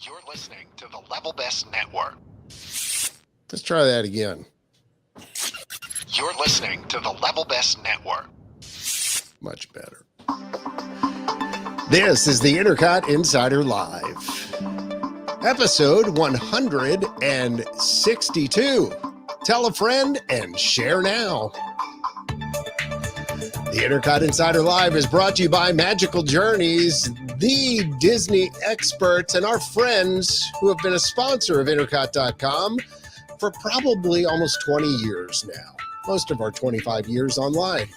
You're listening to the Level Best Network. Let's try that again. You're listening to the Level Best Network. Much better. This is the INTERCOT Insider Live, episode 162. Tell a friend and share now. The INTERCOT Insider Live is brought to you by Magical Journeys, the Disney experts, and our friends who have been a sponsor of INTERCOT.com for probably almost 20 years now. Most of our 25 years online.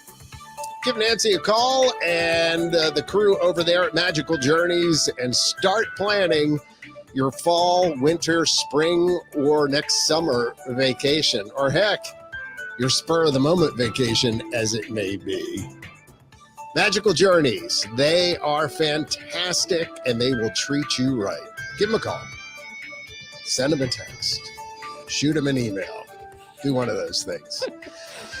Give Nancy a call and the crew over there at Magical Journeys and start planning your fall, winter, spring, or next summer vacation, or heck, your spur-of-the-moment vacation as it may be. Magical Journeys, they are fantastic and they will treat you right. Give them a call. Send them a text. Shoot them an email. Do one of those things.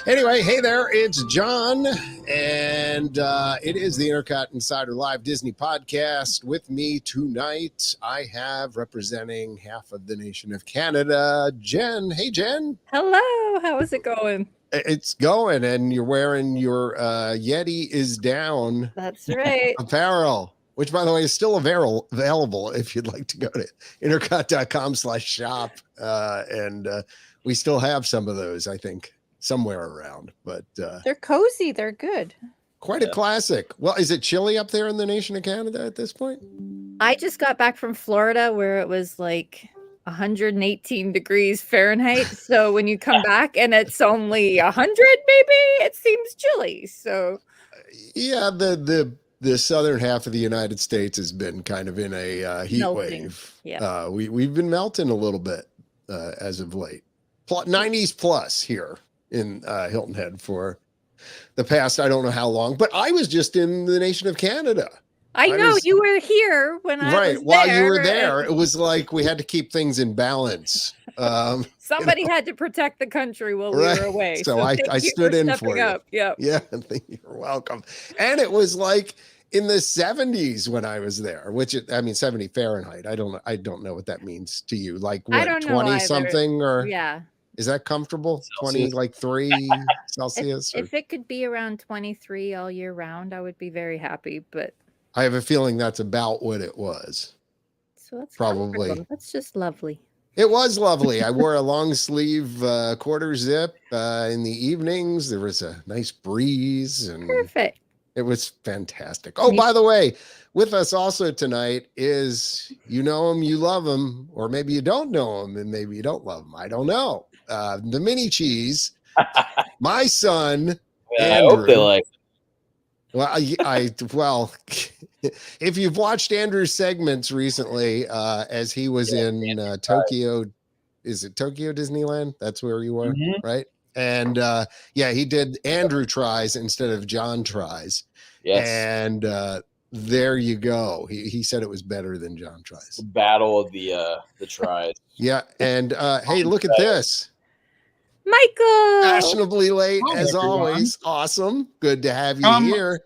Anyway, hey there, it's John, and it is the INTERCOT Insider Live Disney podcast. With me tonight, I have, representing half of the nation of Canada, Jen. Hey, Jen. Hello, how is it going? It's going, and you're wearing your Yeti is Down. That's right. Apparel, which, by the way, is still available if you'd like to go to intercot.com/shop, and we still have some of those, I think, somewhere around, but they're cozy. They're good. Quite a classic. Well, is it chilly up there in the nation of Canada at this point? I just got back from Florida where it was like 118 degrees Fahrenheit. So when you come back and it's only 100, maybe it seems chilly. So yeah, the southern half of the United States has been kind of in a heat wave. Yeah, we've been melting a little bit as of late. 90s plus here in Hilton Head for the past, I don't know how long, but I was just in the nation of Canada. I know you were here when I right was while there, you were there. It was like we had to keep things in balance. Somebody had to protect the country while we were away. So I stood in for you. Up. Yep. Yeah, you're welcome. And it was like in the 70s when I was there, which 70 Fahrenheit. I don't know what that means to you. Like what, 20 something or yeah. Is that comfortable? Celsius. 20, like 3 Celsius? If it could be around 23 all year round, I would be very happy. But I have a feeling that's about what it was. So that's probably. That's just lovely. It was lovely. I wore a long sleeve quarter zip in the evenings. There was a nice breeze. And perfect. It was fantastic. Oh, by the way, with us also tonight is, you know him, you love him, or maybe you don't know him and maybe you don't love him. I don't know. The mini cheese, my son, Andrew. I hope they like it. Well, if you've watched Andrew's segments recently, as he was in Tokyo, is it Tokyo Disneyland? That's where you were, right? And he did Andrew tries instead of John tries. Yes. And there you go. He said it was better than John tries. The battle of the tries. Yeah. And hey, look at this. Michael, Fashionably late as always. Awesome. Good to have you here.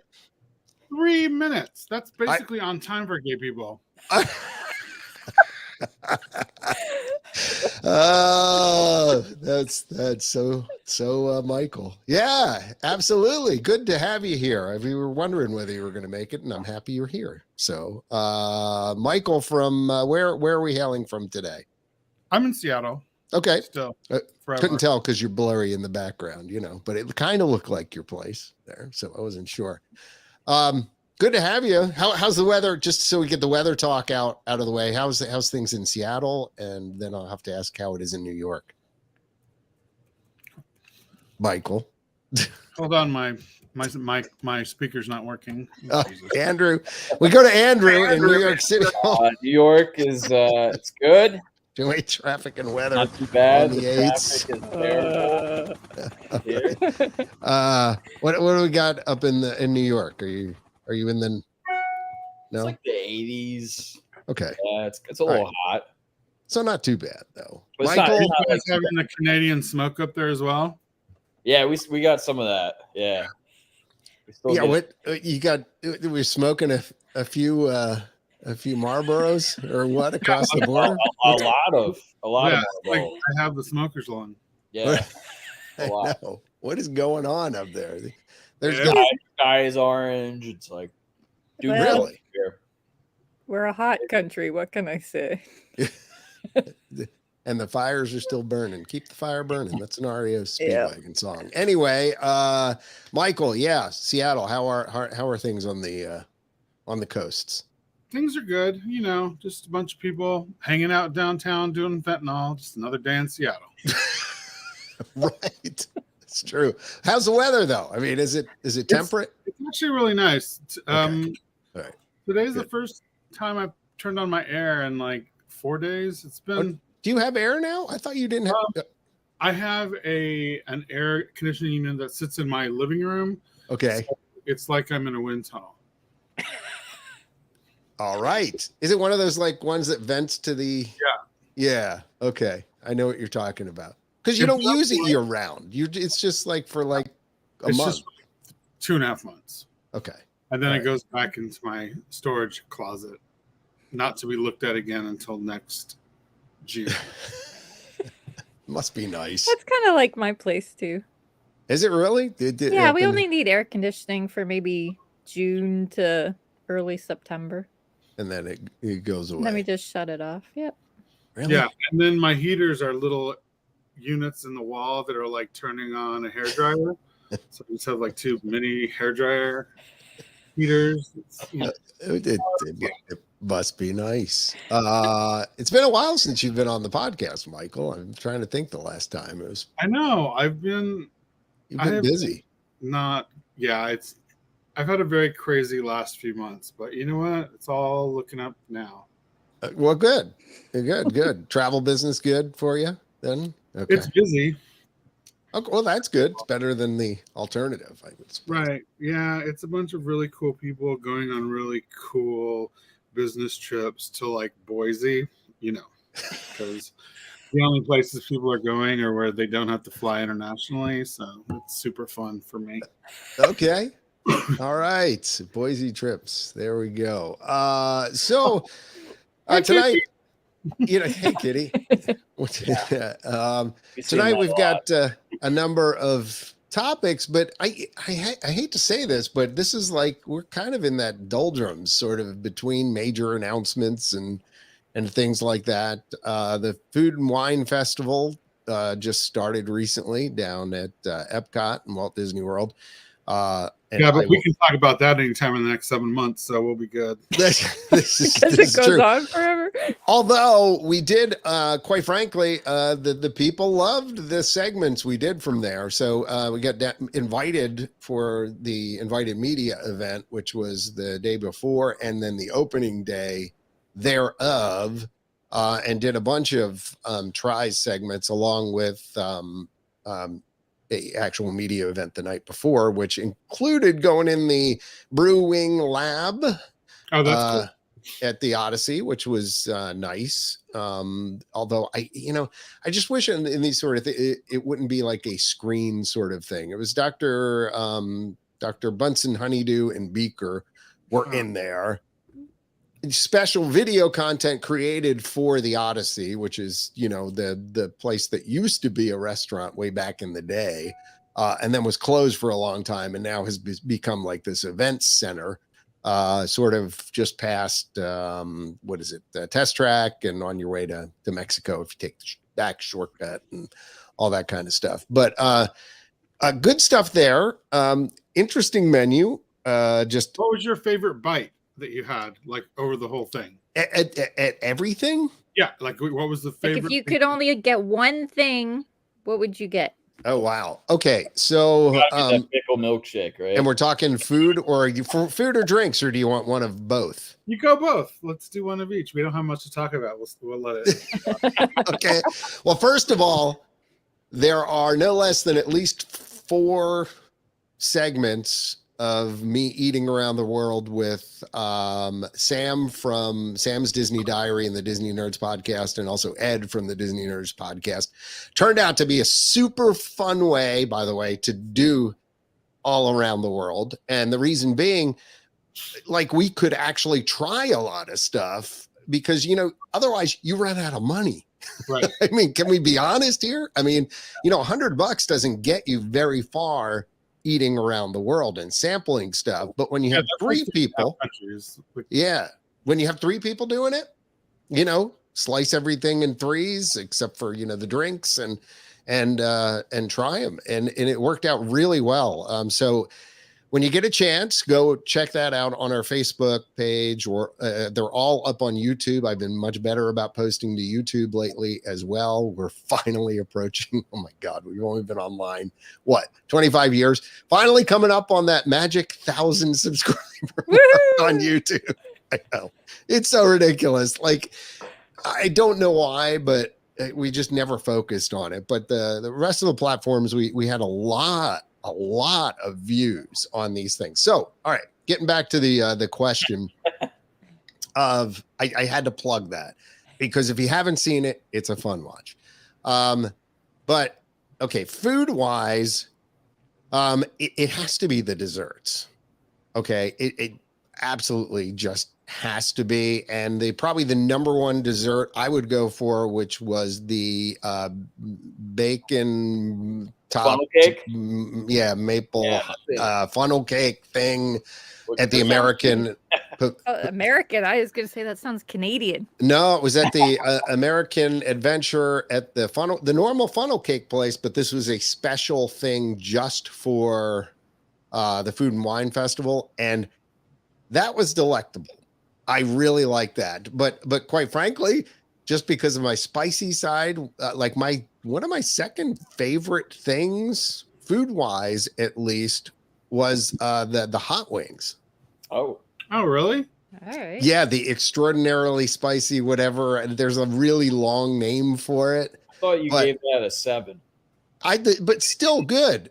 3 minutes. That's basically on time for gay people. That's so Michael. Yeah, absolutely. Good to have you here. We were wondering whether you were going to make it, and I'm happy you're here. So, Michael, from where are we hailing from today? I'm in Seattle. Okay. Still, couldn't tell because you're blurry in the background, but it kind of looked like your place there, so I wasn't sure. Good to have you. How's the weather? Just so we get the weather talk out of the way. How's things in Seattle? And then I'll have to ask how it is in New York. Michael. Hold on, my speaker's not working. Andrew. We go to Andrew in New York City. New York is it's good. Two-way traffic and weather. Not too bad. The traffic is terrible. What do we got up in New York? Are you in the no? It's like the 80s. Okay. Yeah, it's a little hot. So not too bad though. But Michael, you guys having the Canadian smoke up there as well? Yeah, we got some of that. Yeah. What you got? We're smoking a few A few Marlboros or what across the border? A lot of Like Marlboro. I have the smoker's lung. Yeah. I A lot. know. What is going on up there? There's Yeah. good, Sky is orange. It's like, dude, Well- really. here. We're a hot country. What can I say? And the fires are still burning. Keep the fire burning. That's an REO Yeah. Speedwagon song. Anyway, Michael, yeah, Seattle. How are things on the coasts? Things are good, you know, just a bunch of people hanging out downtown doing fentanyl. Just another day in Seattle. Right. It's true. How's the weather though? I mean, is it temperate? It's actually really nice. All right. Today's the Good. first time I've turned on my air in like 4 days. It's been. Do you have air now? I thought you didn't have. I have an air conditioning unit that sits in my living room. Okay. So it's like I'm in a wind tunnel. All right. Is it one of those like ones that vents to the? Yeah. Okay. I know what you're talking about. Because you don't use it year round. It's just like for like a It's month. just 2.5 months. Okay. And then All it right. goes back into my storage closet, not to be looked at again until next June. Must be nice. That's kind of like my place too. Is it really? Yeah, we only need air conditioning for maybe June to early September. And then it goes away. And then we just shut it off. Yep. Really? Yeah. And then my heaters are little units in the wall that are like turning on a hairdryer. So we just have like 2 mini hairdryer heaters. It must be nice. It's been a while since you've been on the podcast, Michael. I'm trying to think the last time it was. I know. You've Been busy. I've had a very crazy last few months, but you know what? It's all looking up now. Well, good. Good. Travel business good for you then? Okay. It's busy. Okay, well, that's good. It's better than the alternative, I would suppose. Right. Yeah. It's a bunch of really cool people going on really cool business trips to like Boise, you know, because the only places people are going are where they don't have to fly internationally. So it's super fun for me. Okay. All right. Boise trips. There we go. So tonight, hey, Kitty. Tonight we've got a number of topics, but I hate to say this, but this is like we're kind of in that doldrums sort of between major announcements and things like that. The Food and Wine Festival just started recently down at EPCOT and Walt Disney World. But we can talk about that anytime in the next 7 months, so we'll be good. This is Because it goes true. on forever. Although we did, quite frankly, the people loved the segments we did from there. So we got invited for the invited media event, which was the day before, and then the opening day thereof, and did a bunch of tries segments along with the actual media event the night before, which included going in the brewing lab. Oh, that's cool. At the Odyssey, which was nice. Although I just wish in these sort of it wouldn't be like a screen sort of thing. It was Dr. Bunsen Honeydew and Beaker were in there. Special video content created for the Odyssey, which is, the place that used to be a restaurant way back in the day, and then was closed for a long time and now has become like this events center. Sort of just past the Test Track and on your way to Mexico if you take the back shortcut and all that kind of stuff. But good stuff there. Interesting menu. What was your favorite bite that you had, like over the whole thing? At everything? Yeah, like what was the favorite? Like if you could only get one thing, what would you get? Oh wow. Okay, so that pickle milkshake, right? and we're talking food, or for food or drinks, or do you want one of both? You go both. Let's do one of each. We don't have much to talk about. We'll let it. Okay. Well, first of all, there are no less than at least 4 segments of me eating around the world with Sam from Sam's Disney Diary and the Disney Nerds podcast, and also Ed from the Disney Nerds podcast. Turned out to be a super fun way, by the way, to do all around the world. And the reason being, like we could actually try a lot of stuff because, otherwise you run out of money. Right. I mean, can we be honest here? I mean, $100 doesn't get you very far eating around the world and sampling stuff. But when you have three people, when you have three people doing it, slice everything in threes except for, the drinks and try them. And it worked out really well. So when you get a chance, go check that out on our Facebook page, or they're all up on YouTube. I've been much better about posting to YouTube lately as well. We're finally approaching, oh my God, we've only been online, 25 years? Finally coming up on that magic 1,000 subscriber on YouTube. I know. It's so ridiculous. Like, I don't know why, but we just never focused on it. But the rest of the platforms, we had a lot of views on these things. So, all right, getting back to the question of, I had to plug that because if you haven't seen it, it's a fun watch. But okay, food wise, it has to be the desserts. Okay, it absolutely just has to be. And probably the number one dessert I would go for, which was the bacon top Funnel cake? Maple funnel cake thing at the American. American. I was going to say that sounds Canadian. No, it was at the American Adventure at the normal funnel cake place, but this was a special thing just for the Food and Wine Festival, and that was delectable. I really like that, but quite frankly, just because of my spicy side, one of my second favorite things, food wise at least, was the hot wings. Oh, really? All right. Yeah, the extraordinarily spicy whatever. And there's a really long name for it. I thought you gave that a 7. But still good.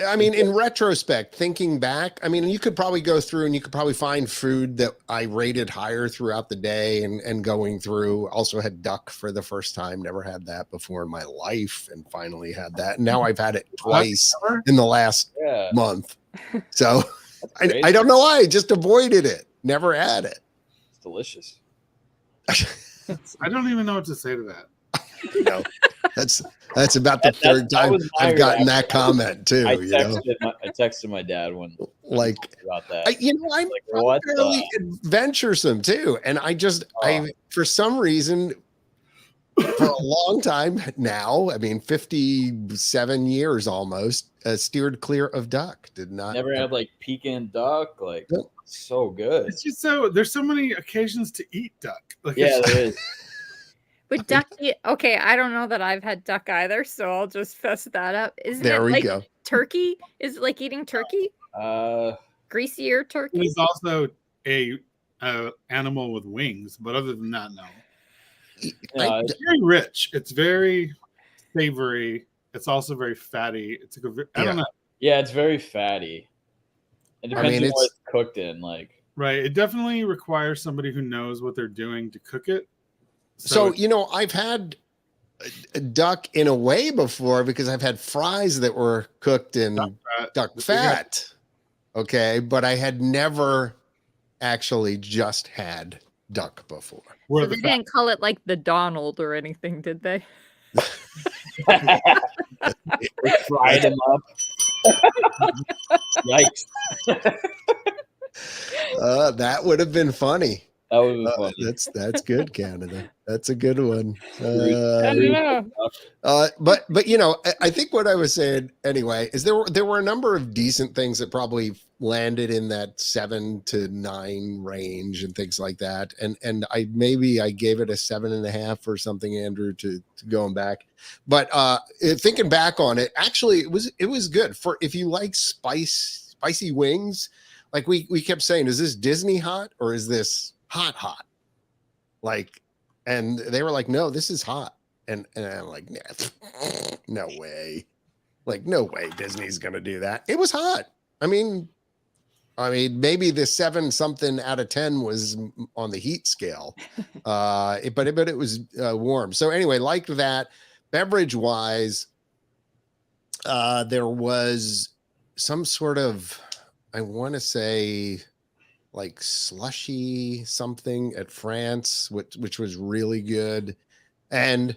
I mean, in retrospect, thinking back, I mean, you could probably go through and you could probably find food that I rated higher throughout the day and going through. Also had duck for the first time. Never had that before in my life and finally had that. And now I've had it twice in the last month. So I don't know why. I just avoided it. Never had it. It's delicious. I don't even know what to say to that. No, that's about the third time I've gotten that comment too. I texted my dad when about that. I'm fairly adventuresome too, and I for some reason for a long time now, I mean 57 years almost, steered clear of duck. Did not never had pecan duck, so good. It's just there's so many occasions to eat duck. There is. But duck, okay, I don't know that I've had duck either, so I'll just fess that up. Isn't there it we go. Turkey? Is it like eating turkey? Greasier turkey? It's also a animal with wings, but other than that, no. It's very rich. It's very savory. It's also very fatty. It's I don't know. Yeah, it's very fatty. It depends on what it's cooked in. Right. It definitely requires somebody who knows what they're doing to cook it. So I've had duck in a way before because I've had fries that were cooked in duck fat. Okay, but I had never actually just had duck before. So they didn't call it like the Donald or anything, did they? Fried him up. Yikes. That would have been funny. That would be funny. That's good, Canada. That's a good one. I don't know. But I think what I was saying anyway is there were a number of decent things that probably landed in that 7 to 9 range and things like that. And I gave it a 7.5 or something, Andrew, to going back. But thinking back on it, actually it was good for if you like spicy wings. Like we kept saying, is this Disney hot or is this hot? And they were like, no, this is hot. And I'm like, no way. No way Disney's going to do that. It was hot. I mean, maybe the 7 something out of 10 was on the heat scale. But it was warm. So anyway, like that, beverage wise, there was some sort of, I want to say like slushy something at France, which was really good, and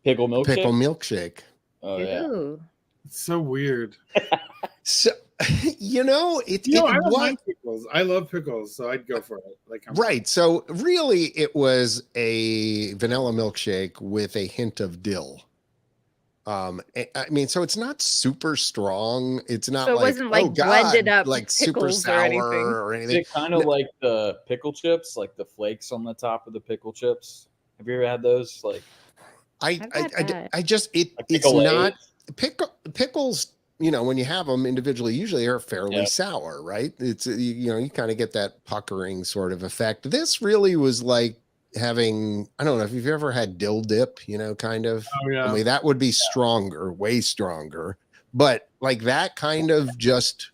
Pickle milkshake. pickle milkshake. Oh yeah. Ooh. It's so weird. So it I don't was mind pickles. I love pickles, so I'd go for it. Like right. So really, it was a vanilla milkshake with a hint of dill. I mean, so it's not super strong. It's not So it like, wasn't like oh God, blended up like super pickles or sour anything. or Is anything. it kind of like the pickle chips, like the flakes on the top of the pickle chips? Have you ever had those? Like I've had that. I just it's pickle not Lay's? pickles. You know, when you have them individually, usually are fairly Yeah. sour, right? It's you kind of get that puckering sort of effect. This really was like having, I don't know if you've ever had dill dip, kind of. Oh, yeah. Only that would be stronger, way stronger. But like that kind of just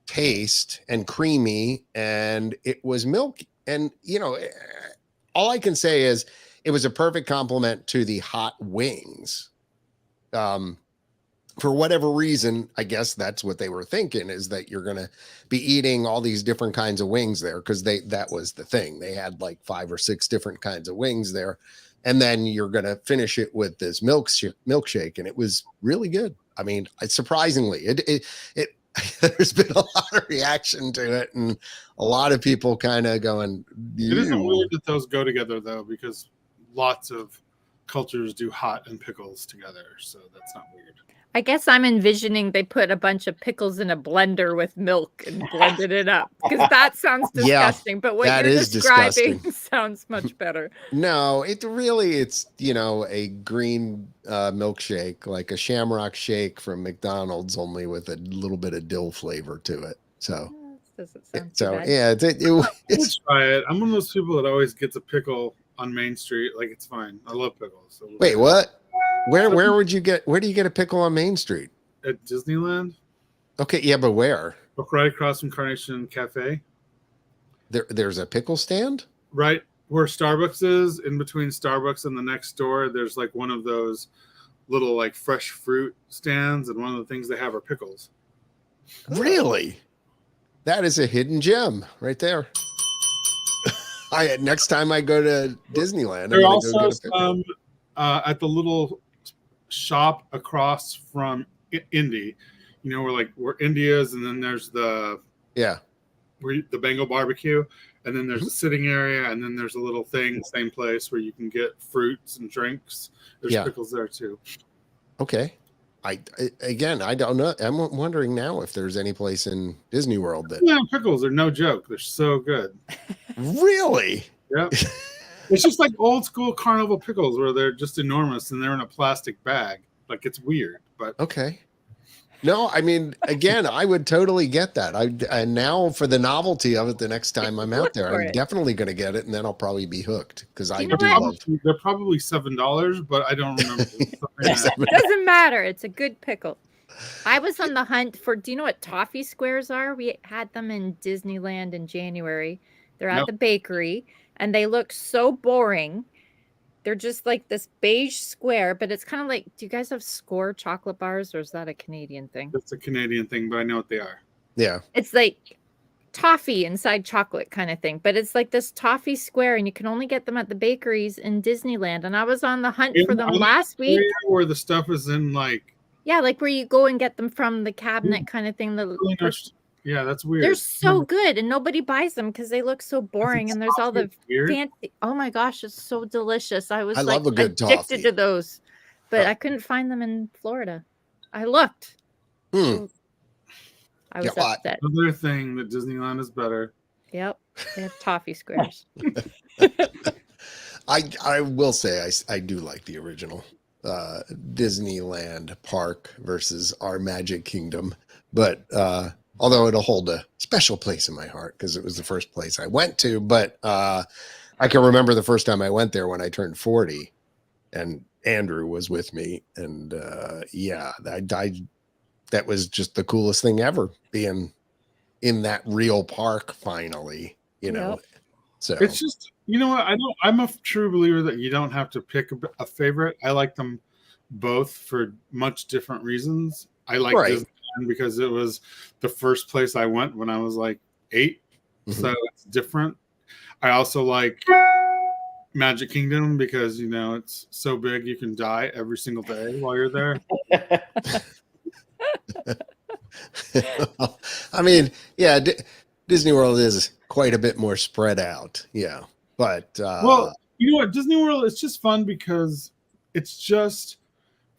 taste and creamy, and it was milk. And all I can say is it was a perfect complement to the hot wings. For whatever reason, I guess that's what they were thinking, is that you're going to be eating all these different kinds of wings there, because that was the thing. They had like 5 or 6 different kinds of wings there. And then you're going to finish it with this milkshake. And it was really good. I mean, surprisingly, there's been a lot of reaction to it, and a lot of people kind of going, It isn't "Ew." weird that those go together, though, because lots of cultures do hot and pickles together. So that's not weird. I guess I'm envisioning they put a bunch of pickles in a blender with milk and blended it up, because that sounds Yeah, disgusting. But what that you're is describing disgusting. sounds much better. No, it's a green milkshake, like a shamrock shake from McDonald's, only with a little bit of dill flavor to it. So, This doesn't sound too so bad. yeah, Let's try it. I'm one of those people that always gets a pickle on Main Street. Like, it's fine. I love pickles. So Wait, what? Where do you get a pickle on Main Street? At Disneyland? Okay, yeah, but where? Look right across from Carnation Cafe. There's a pickle stand? Right where Starbucks is, in between Starbucks and the next door, there's like one of those little like fresh fruit stands, and one of the things they have are pickles. Really? That is a hidden gem right there. Next time I go to Disneyland, There are I'm gonna go also get a pickle. some at the little shop across from Indy, where Indy is, and then there's the Bengal barbecue, and then there's a sitting area, and then there's a little thing, same place where you can get fruits and drinks. There's pickles there too. Okay. I don't know. I'm wondering now if there's any place in Disney World that Pickles are no joke. They're so good. really. Yeah. It's just like old school carnival pickles, where they're just enormous and they're in a plastic bag. Like, it's weird, but Okay. No, I mean, again, I would totally get that. And now for the novelty of it, the next time I'm out there, for I'm it. definitely going to get it, and then I'll probably be hooked, because I You know do what? love. they're probably $7, but I don't remember. Doesn't matter. It's a good pickle. I was on the hunt for, do you know what toffee squares are? We had them in Disneyland in January. They're at Nope. the bakery, and they look so boring. They're just like this beige square, but it's kind of like, do you guys have Score chocolate bars, or is that a Canadian thing? That's a Canadian thing, but I know what they are. Yeah. It's like toffee inside chocolate kind of thing, but it's like this toffee square, and you can only get them at the bakeries in Disneyland. And I was on the hunt for them last week. Where the stuff is in like. Yeah, like where you go and get them from the cabinet kind of thing. Yeah, that's weird. They're so good, and nobody buys them because they look so boring. And there's all the weird. fancy. Oh my gosh, it's so delicious! I was love a good addicted toffee. to those, but Oh. I couldn't find them in Florida. I looked. Hmm. I was Yeah, upset. Another thing that Disneyland is better. Yep, they have toffee squares. I will say I do like the original Disneyland park versus our Magic Kingdom, but although it'll hold a special place in my heart because it was the first place I went to. But I can remember the first time I went there when I turned 40, and Andrew was with me, and that was just the coolest thing ever, being in that real park finally. Yep. So It's just, you know what? I'm a true believer that you don't have to pick a favorite. I like them both for much different reasons. I like Right. Disneyland because it was the first place I went when I was like 8, so it's different. I also like Magic Kingdom because it's so big you can die every single day while you're there. I mean, yeah, Disney World is quite a bit more spread out. Yeah, but Well, you know what? Disney World is just fun because it's just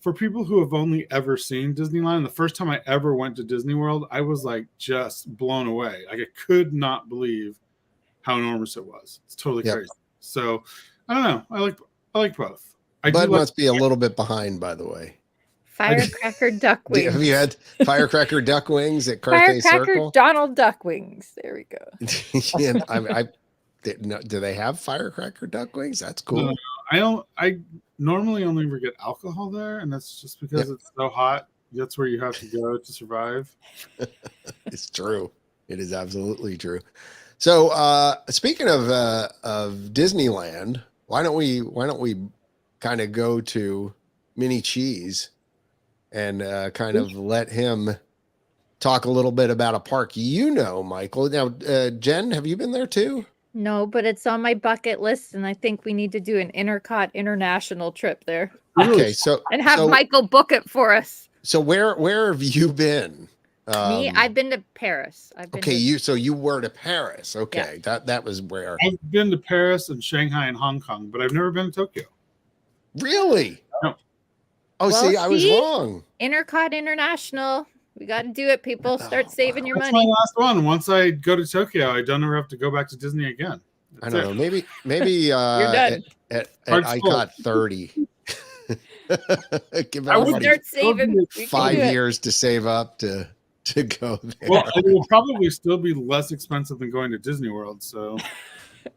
for people who have only ever seen Disneyland. The first time I ever went to Disney World, I was like just blown away. Like I could not believe how enormous it was. It's totally crazy. So I don't know. I like both. Bud must be a little bit behind, by the way. Firecracker duck wings. Have you had firecracker duck wings at Carthay Firecracker Circle? Donald duck wings. There we go. Yeah, do they have firecracker duck wings? That's cool. I don't. I normally only ever get alcohol there, and that's just because it's so hot. That's where you have to go to survive. It's true. It is absolutely true. So, speaking of Disneyland, why don't we kind of go to Mini Cheese and kind of let him talk a little bit about a park Michael. Now, Jen, have you been there too? No, but it's on my bucket list, and I think we need to do an INTERCOT international trip there. Okay, and have Michael book it for us. So where have you been? Me, I've been to Paris. So you were to Paris. Okay, yeah. That was where I've been to Paris and Shanghai and Hong Kong, but I've never been to Tokyo. Really? No. Oh, see, I was wrong. INTERCOT International. We got to do it, people. Start saving your That's money. my last one. Once I go to Tokyo, I don't ever have to go back to Disney again. I don't know. Maybe You're done. At ICOT 30. I would start saving 5 years to save up to go there. Well, it will probably still be less expensive than going to Disney World. So,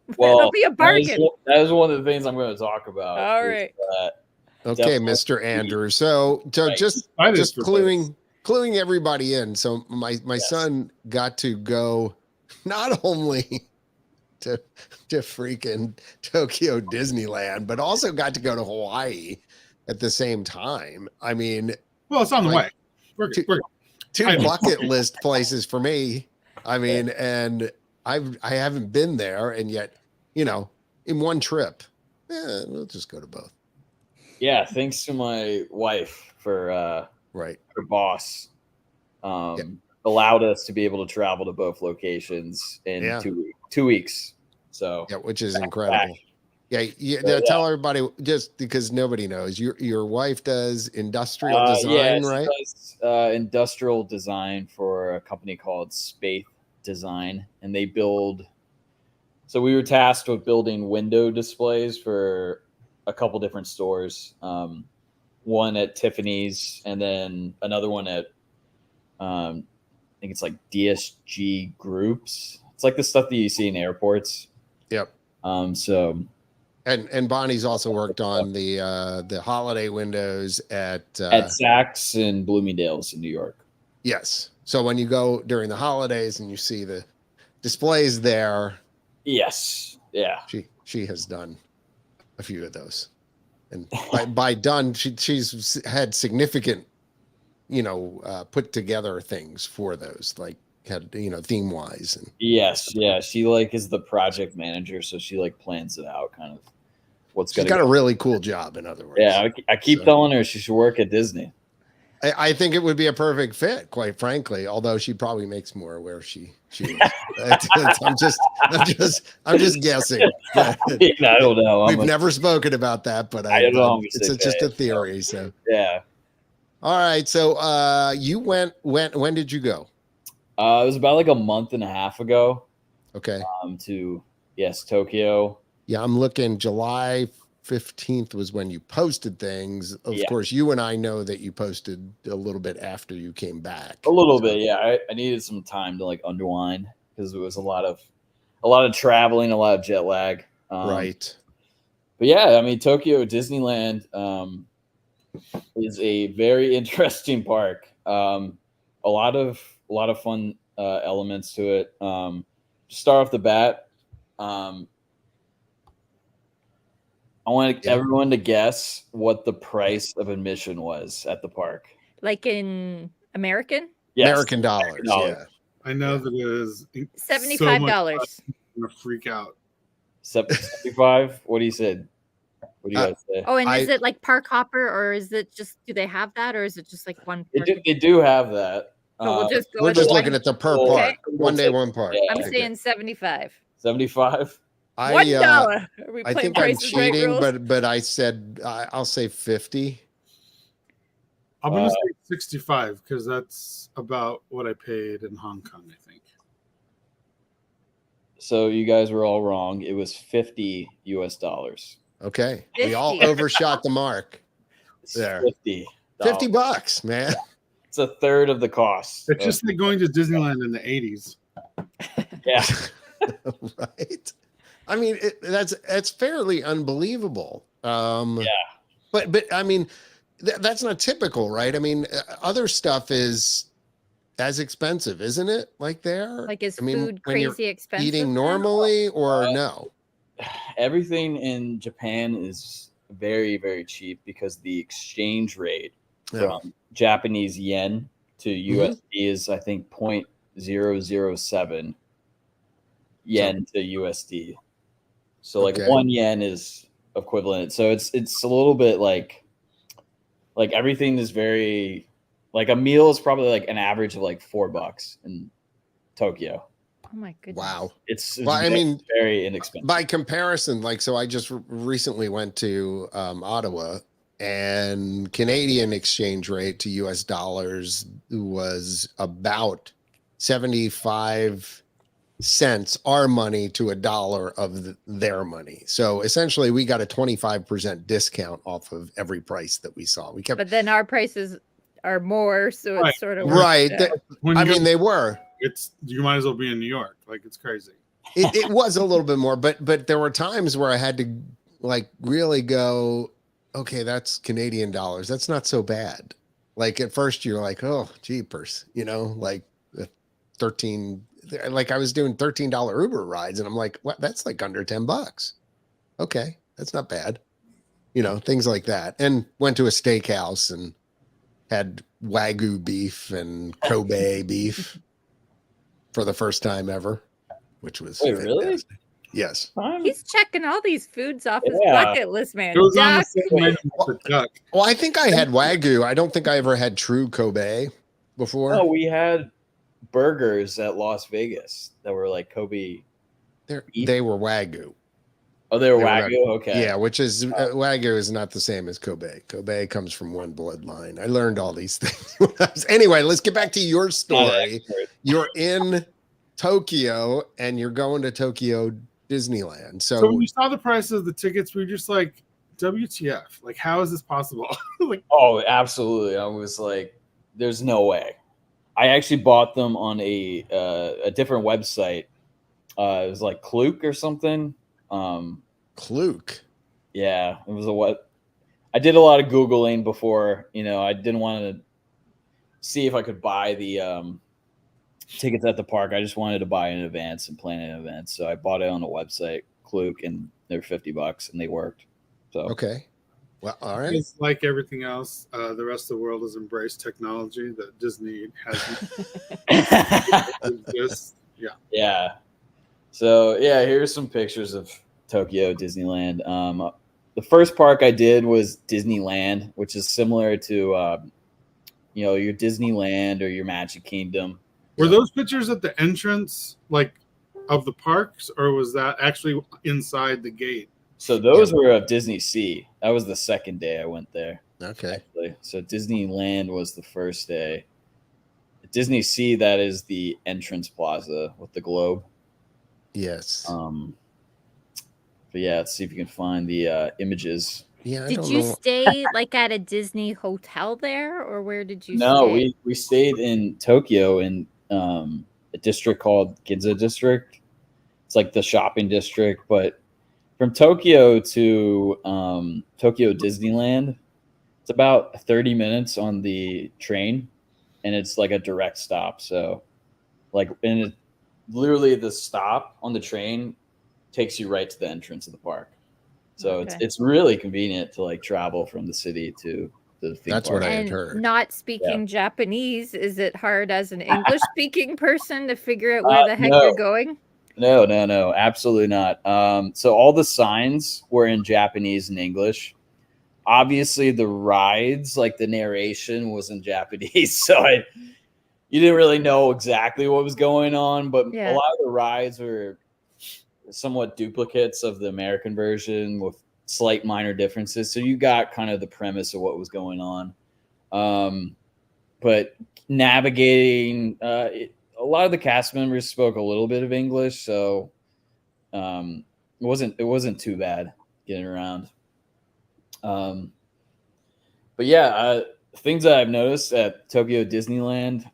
it'll be a bargain. That is one of the things I'm going to talk about. All right. Okay, Mr. Andrews. So just cluing everybody in. So my son got to go not only to freaking Tokyo Disneyland, but also got to go to Hawaii at the same time. I mean, well, it's on the way. We're two bucket list places for me. I mean, and I haven't been there, and yet, in one trip, we'll just go to both. Yeah, thanks to my wife for her boss allowed us to be able to travel to both locations in 2 weeks. So which is incredible. Tell everybody, just because nobody knows, your wife does industrial design, right? She does industrial design for a company called Space Design, and they build. So we were tasked with building window displays for a couple different stores. One at Tiffany's, and then another one at I think it's like DSG Groups. It's like the stuff that you see in airports. Yep. So. And Bonnie's also worked on the holiday windows at Saks and Bloomingdale's in New York. Yes. So when you go during the holidays and you see the displays there. Yes. Yeah. She has done a few of those. And by done, she's had significant, put together things for those, like had theme wise. And yes, yeah, she is the project manager, so she plans it out, kind of what's going. She's got a really cool job, in other words. Yeah, I keep telling her she should work at Disney. I think it would be a perfect fit, quite frankly. Although she probably makes more where she is. I'm just guessing. I don't know. We've never spoken about that, but I don't know. It's just a theory. So yeah. All right. So you went. When did you go? It was about a month and a half ago. Okay. To Tokyo. Yeah, I'm looking. July 15th was when you posted things. Of course, you and I know that you posted a little bit after you came back. A little bit, yeah. I needed some time to unwind because it was a lot of traveling, a lot of jet lag. Right. But yeah, I mean, Tokyo Disneyland is a very interesting park. A lot of fun elements to it. To start off the bat, I want everyone to guess what the price of admission was at the park. Like in American? Yes. American dollars. Yeah. I know that it is $75. I'm gonna freak out. 75. What do you say? What do you guys say? Oh, and is it like park hopper, or is it just, do they have that, or is it just like one park? They do have that. So we'll just go We're with just the looking one- at the per Okay. park. 1 day, one park. Yeah. I'm Okay, saying 75. 75. $1. Are we I playing think I'm Price is Right cheating, rules? but I said I'll say 50. I'm gonna say 65 because that's about what I paid in Hong Kong, I think. So you guys were all wrong. It was $50 US. Okay, we all 50. overshot the mark. It's There. $50. $50, man. It's a third of the cost. It's just like going to Disneyland in the 80s. Yeah. Right. I mean, that's fairly unbelievable. Yeah. But I mean, that's not typical, right? I mean, other stuff is as expensive, isn't it? Like there, Like, is I mean, food when you're crazy expensive? eating then? normally, or no? Everything in Japan is very, very cheap because the exchange rate Yeah. from Japanese yen to USD is, I think, 0.007 yen to USD. So like Okay. 1 yen is equivalent. So it's a little bit like everything is very, like a meal is probably like an average of like $4 in Tokyo. Oh my goodness. Wow. It's Well, I mean, very inexpensive. by comparison, like, so I just recently went to Ottawa, and Canadian exchange rate to US dollars was about 75 cents our money to $1 of their money. So essentially we got a 25% discount off of every price that we saw. We kept But then our prices are more, so Right. it's sort of right. works out. When I you mean, they were. you might as well be in New York. Like, it's crazy. It was a little bit more, but there were times where I had to like really go, okay, that's Canadian dollars. That's not so bad. Like at first you're like, oh, jeepers, like 13, like I was doing $13 Uber rides, and I'm like, what? That's like under $10. Okay, that's not bad. Things like that. And went to a steakhouse and had Wagyu beef and Kobe beef for the first time ever, which was Wait, really? fantastic. Yes. He's checking all these foods off his Yeah. bucket list, man. It was on the Duck. same menu as the duck. Well, I think I had Wagyu. I don't think I ever had true Kobe before. No, we had burgers at Las Vegas that were like Kobe. They were Wagyu. Oh, they were They were Wagyu? Okay. Yeah, which is Wagyu is not the same as Kobe. Kobe comes from one bloodline. I learned all these things. Anyway, let's get back to your story. You're in Tokyo and you're going to Tokyo Disneyland. So when you saw the price of the tickets, we were just like, WTF? Like, how is this possible? Like, Oh, absolutely. I was like, there's no way. I actually bought them on a different website. It was like Klook or something. Klook. Yeah, it was I did a lot of Googling before, I didn't want to see if I could buy the tickets at the park. I just wanted to buy in advance and plan in advance. So I bought it on a website, Klook, and they were $50 and they worked. So Okay. Well, all right. it's like everything else. The rest of the world has embraced technology that Disney hasn't. Just, yeah. Yeah. So yeah, here's some pictures of Tokyo Disneyland. The first park I did was Disneyland, which is similar to your Disneyland or your Magic Kingdom. Were those pictures at the entrance, like, of the parks, or was that actually inside the gate? So those were of Disney Sea. That was the second day I went there. Okay. Actually. So Disneyland was the first day. Disney Sea, that is the entrance plaza with the globe. Yes. But yeah, let's see if you can find the images. Yeah. I Did don't you know. stay like at a Disney hotel there, or where did you No, stay? we stayed in Tokyo in a district called Ginza District. It's like the shopping district, but from Tokyo to Tokyo Disneyland, it's about 30 minutes on the train, and it's like a direct stop. So, literally the stop on the train takes you right to the entrance of the park. So Okay. it's really convenient to like travel from the city to the theme That's park. what I had And heard. not speaking Japanese, is it hard as an English speaking person to figure out where the heck no. you're going? No, absolutely not. So all the signs were in Japanese and English. Obviously, the rides, like the narration, was in Japanese, so you didn't really know exactly what was going on. But a lot of the rides were somewhat duplicates of the American version with slight minor differences. So you got kind of the premise of what was going on. But navigating, a lot of the cast members spoke a little bit of English, so it wasn't too bad getting around. But yeah, things that I've noticed at Tokyo Disneyland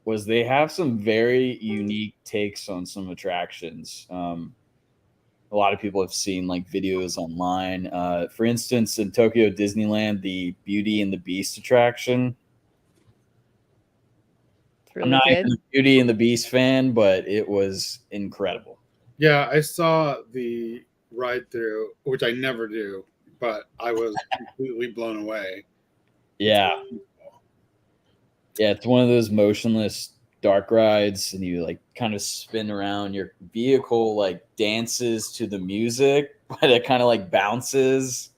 was they have some very unique takes on some attractions. A lot of people have seen like videos online. For instance, in Tokyo Disneyland, the Beauty and the Beast attraction. It's really I'm not good. even a Beauty and the Beast fan, but it was incredible. Yeah, I saw the ride through, which I never do, but I was completely blown away. Yeah. Yeah, it's one of those motionless dark rides, and you like kind of spin around. Your vehicle like dances to the music, but it kind of like bounces.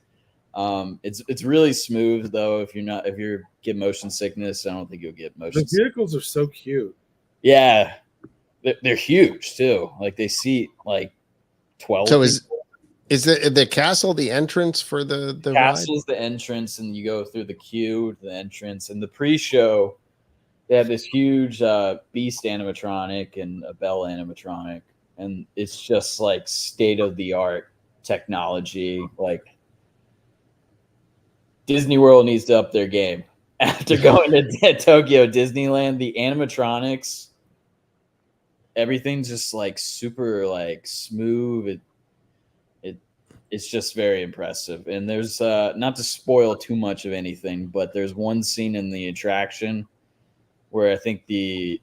It's really smooth though. If you get motion sickness, I don't think you'll get motion The sickness. vehicles are so cute. Yeah, they're huge too. Like they seat like 12. So people. is the castle the entrance for the ride? Castle's the entrance, and you go through the queue to the entrance. And the pre-show, they have this huge Beast animatronic and a Belle animatronic, and it's just like state-of-the-art technology. Like Disney World needs to up their game after going to Tokyo Disneyland. The animatronics, everything's just like super like smooth. It's just very impressive. And there's not to spoil too much of anything, but there's one scene in the attraction where I think the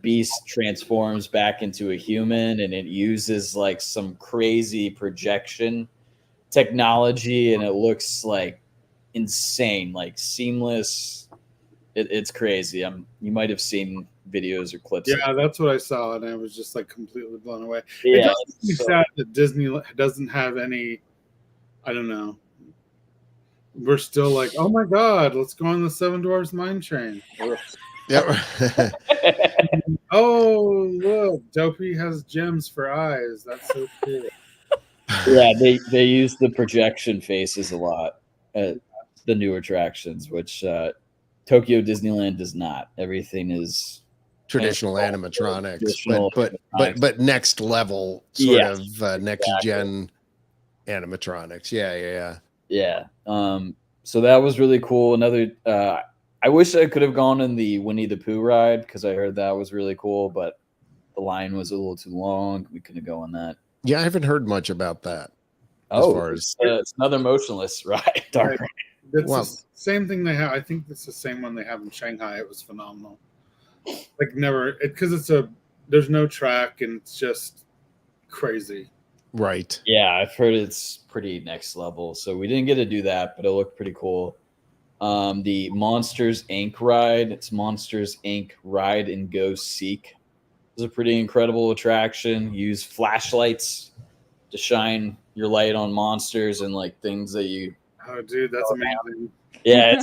Beast transforms back into a human, and it uses like some crazy projection technology, and it looks like insane, like seamless. It's crazy. You might have seen videos or clips. Yeah, that's what I saw, and I was just like completely blown away. Yeah, It does make me sad that Disney doesn't have any. I don't know. We're still like, oh my god, let's go on the Seven Dwarfs Mine Train. Yeah. Oh look, Dopey has gems for eyes. That's so cool. Yeah, they use the projection faces a lot at the new attractions, which Tokyo Disneyland does not. Everything is Traditional animatronics, Traditional but next level sort of next gen animatronics. Yeah. So that was really cool. Another I wish I could have gone in the Winnie the Pooh ride because I heard that was really cool, but the line was a little too long. We couldn't go on that. Yeah, I haven't heard much about that. It's another motionless ride. Dark ride. It's the same thing they have. I think it's the same one they have in Shanghai. It was phenomenal. Like because there's no track and it's just crazy. Right. Yeah, I've heard it's pretty next level. So we didn't get to do that, but it looked pretty cool. The Monsters Inc. ride. It's Monsters Inc. Ride and Go Seek. It's a pretty incredible attraction. Use flashlights to shine your light on monsters and like things that you. Oh, dude, that's amazing. Yeah,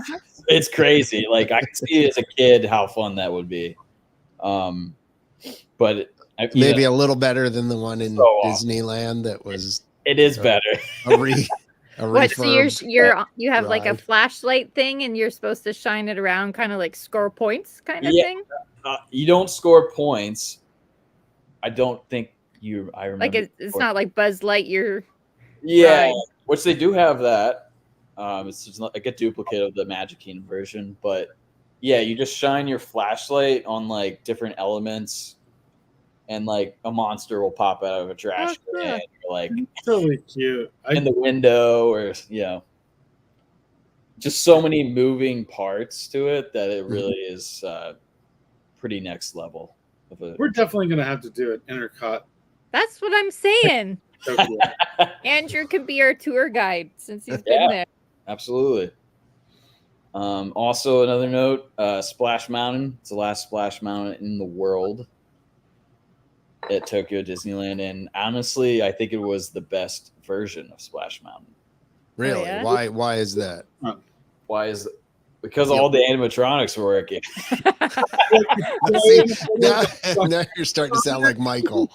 it's crazy. Like I can see as a kid how fun that would be. But maybe a little better than the one in Disneyland. That was. It is better. What? So you have like a flashlight thing, and you're supposed to shine it around, kind of like score points, kind of thing. You don't score points. I don't think you. I remember. Like it's not like Buzz Lightyear. Yeah, ride. which they do have that. It's just like a duplicate of the Magic Kingdom version, but yeah, you just shine your flashlight on like different elements. And like a monster will pop out of a trash can, or like it's really cute in the window, or just so many moving parts to it that it really is pretty next level. We're definitely gonna have to do it. INTERCOT. That's what I'm saying. Andrew could be our tour guide since he's been there. Absolutely. Also, another note: Splash Mountain. It's the last Splash Mountain in the world at Tokyo Disneyland, and honestly, I think it was the best version of Splash Mountain. Really? yeah? Why is that? Why is it? Because all the animatronics were working. See, now you're starting to sound like Michael.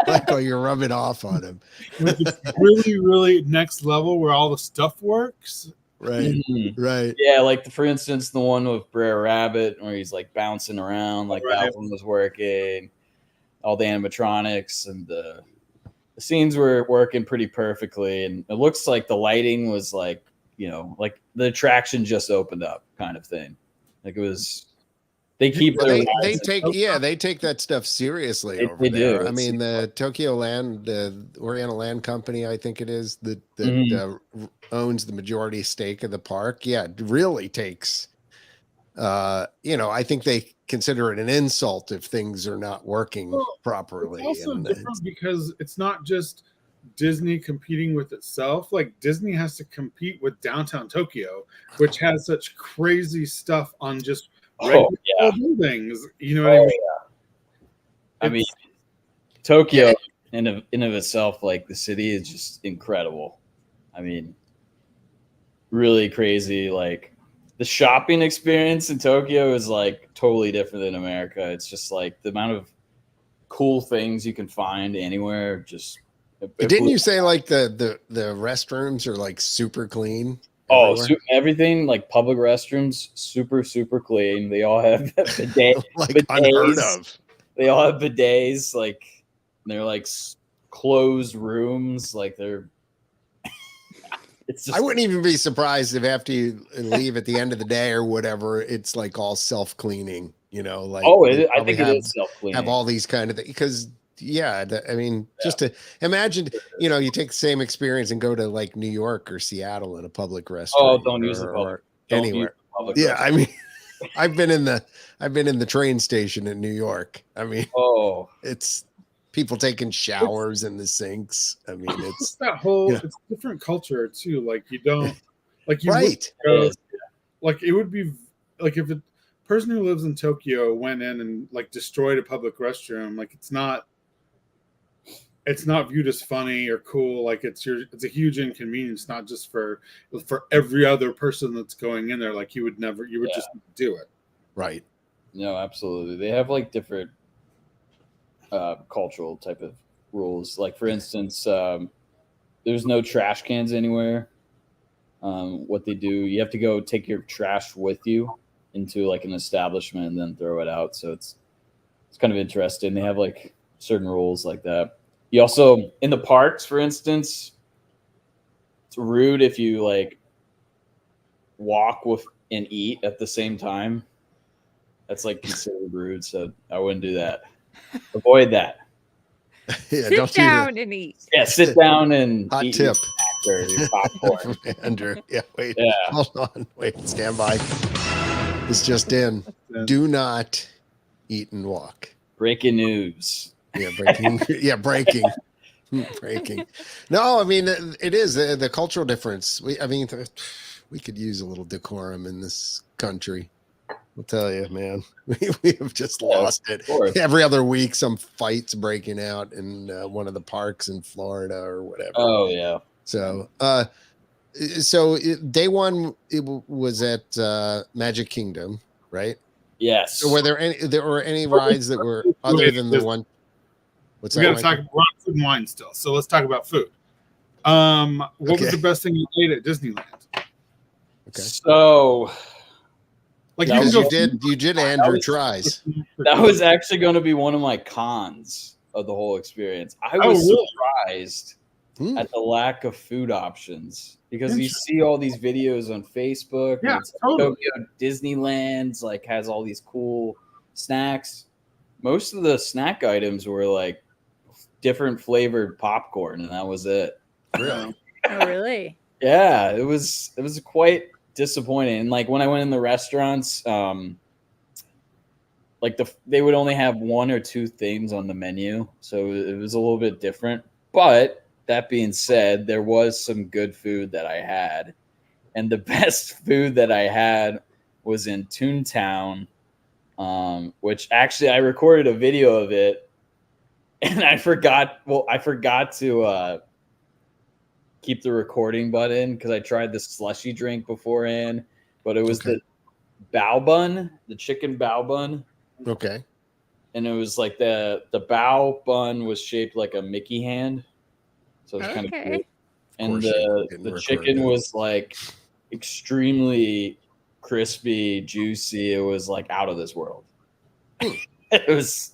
Michael, you're rubbing off on him. It's really, really next level where all the stuff works. Right. Right. Yeah, like for instance, the one with Brer Rabbit where he's like bouncing around, like that one was working. All the animatronics and the scenes were working pretty perfectly, and it looks like the lighting was like, you know, like the attraction just opened up kind of thing. Like it was. They keep they take that stuff seriously over there. Do. I mean, the Tokyo Land, the Oriental Land Company, I think it is that owns the majority stake of the park. Yeah, it really takes. I think they consider it an insult if things are not working properly. It's also different because it's not just Disney competing with itself. Like Disney has to compete with downtown Tokyo, which has such crazy stuff on just buildings. You know what I mean? I mean, Tokyo in of itself, like the city is just incredible. I mean, really crazy. Like the shopping experience in Tokyo is like totally different than America. It's just like the amount of cool things you can find anywhere. Just didn't you say like the restrooms are like super clean? Everything like public restrooms, super clean. They all have bidets. Unheard of. They all have bidets. Like they're like closed rooms. Like they're. It's just, I wouldn't even be surprised if after you leave at the end of the day or whatever, it's like all self cleaning. You know, like I think it is self cleaning. Have all these kind of things because. Yeah, I mean, just to imagine, you take the same experience and go to like New York or Seattle in a public restaurant. Oh, don't use the public anywhere. I mean, I've been in the train station in New York. I mean, it's people taking showers in the sinks. I mean, it's that whole it's a different culture too. Like you don't like you like it would be like if a person who lives in Tokyo went in and like destroyed a public restroom, like it's not viewed as funny or cool. Like it's a huge inconvenience, not just for every other person that's going in there. Like you would just do it. Right. No, absolutely. They have like different cultural type of rules. Like for instance, there's no trash cans anywhere. What they do, you have to go take your trash with you into like an establishment and then throw it out. So it's kind of interesting. They have like certain rules like that. You also, in the parks, for instance, it's rude if you like walk with and eat at the same time. That's like considered rude. So I wouldn't do that. Avoid that. Yeah, sit down and eat. Yeah, sit down and hot eat tip. Your popcorn. Andrew, wait. Yeah. Hold on. Wait, stand by. It's just in. Do not eat and walk. Breaking news. Yeah, breaking. Breaking. No, I mean it is the cultural difference. We could use a little decorum in this country. I'll tell you, man. We have just lost it. Every other week, some fights breaking out in one of the parks in Florida or whatever. Oh yeah. So, day one it was at Magic Kingdom, right? Yes. So were there any rides that were other than the one? What's we that? Got to talk about food and wine still. So let's talk about food. What was the best thing you ate at Disneyland? Okay. So, like you did Andrew tries. That was actually going to be one of my cons of the whole experience. I was surprised at the lack of food options because you see all these videos on Facebook. Yeah, Tokyo Disneyland's like has all these cool snacks. Most of the snack items were like different flavored popcorn, and that was it. Really? Oh, really? Yeah, it was quite disappointing. And like when I went in the restaurants, like they would only have one or two things on the menu, so it was a little bit different. But that being said, there was some good food that I had, And the best food that I had was in Toontown, which actually I recorded a video of it, and I forgot. Well, I forgot to keep the recording button because I tried the slushy drink beforehand, but it was the bao bun, the chicken bao bun. Okay. And it was like the bao bun was shaped like a Mickey hand, so it was kind of Okay. cool. And course you didn't the record chicken that. was like extremely crispy, juicy. It was like out of this world. it was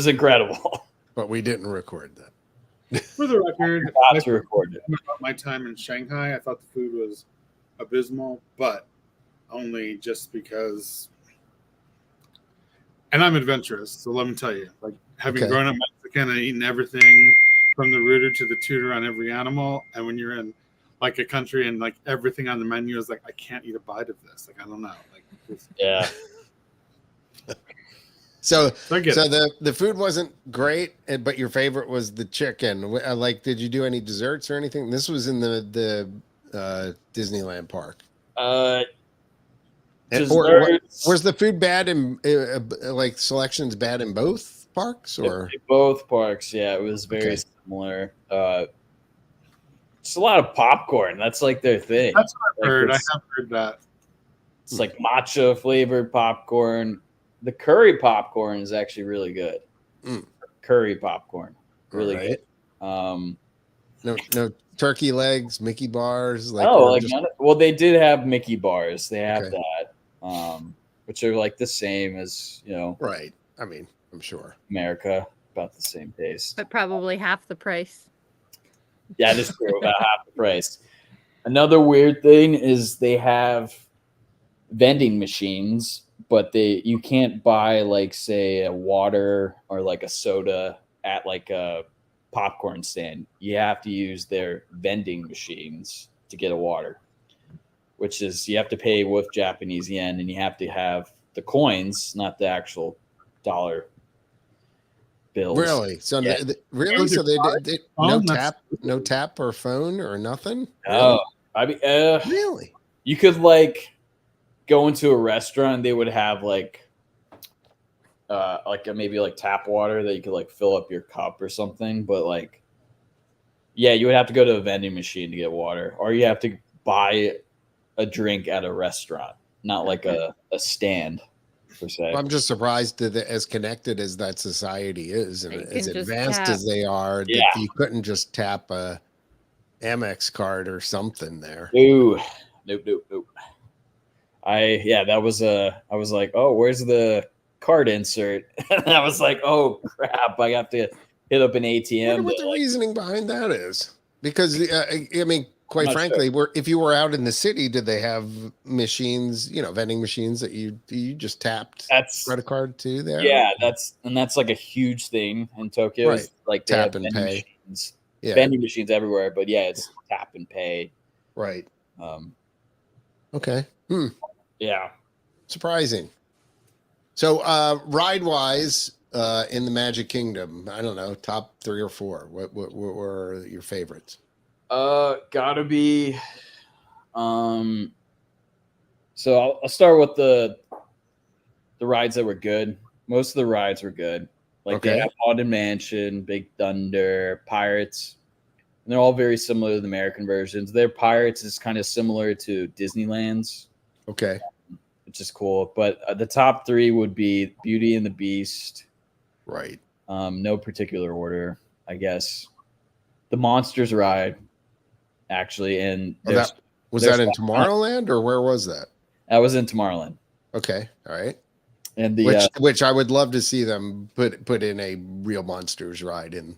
incredible. But we didn't record that. For the record, I to record it. about my time in Shanghai, I thought the food was abysmal, but only just because. And I'm adventurous, so let me tell you, like having grown up Mexican and eaten everything from the rooter to the tutor on every animal, and when you're in like a country and like everything on the menu is like, I can't eat a bite of this. Like I don't know. Like yeah. So the food wasn't great, but your favorite was the chicken. Like, did you do any desserts or anything? This was in the Disneyland park. Was the food bad in like selections bad in both parks or both parks? Yeah, it was very similar. It's a lot of popcorn. That's like their thing. That's what I've heard. I have heard that. It's like matcha flavored popcorn. The curry popcorn is actually really good. Curry popcorn, really good. No turkey legs, Mickey bars. Like well, they did have Mickey bars. They have that, which are like the same as Right. I mean, I'm sure America, about the same taste, but probably half the price. Yeah, that's true. About half the price. Another weird thing is they have vending machines, but you can't buy like say a water or like a soda at like a popcorn stand. You have to use their vending machines to get a water, which is you have to pay with Japanese yen, and you have to have the coins, not the actual dollar bills. Really? So really? So they no tap or phone or nothing? Oh, I mean, really? You could like go into a restaurant, they would have like maybe like tap water that you could like fill up your cup or something, but like you would have to go to a vending machine to get water, or you have to buy a drink at a restaurant, not like a stand per se. I'm just surprised that as connected as that society is and as advanced as they are, that you couldn't just tap a Amex card or something there. Nope. I was like, oh, where's the card insert? And I was like, oh crap, I have to hit up an ATM. I wonder what the reasoning behind that is, because I mean, quite frankly, if you were out in the city, did they have machines, vending machines that you just tapped credit card to there? Yeah, that's like a huge thing in Tokyo. Right. Like tap and pay. Machines, vending machines everywhere, but it's tap and pay. Right. Okay. Yeah. Surprising. So ride wise, in the Magic Kingdom, I don't know, top 3 or 4. What were your favorites? Gotta be. So I'll start with the rides that were good. Most of the rides were good. Like they have Haunted Mansion, Big Thunder, Pirates, and they're all very similar to the American versions. Their Pirates is kind of similar to Disneyland's. Okay. Which is cool. But the top 3 would be Beauty and the Beast. Right. No particular order, I guess. The Monsters ride, actually, and was that in Tomorrowland or where was that? That was in Tomorrowland. Okay, all right. And which I would love to see them put in a real Monsters ride in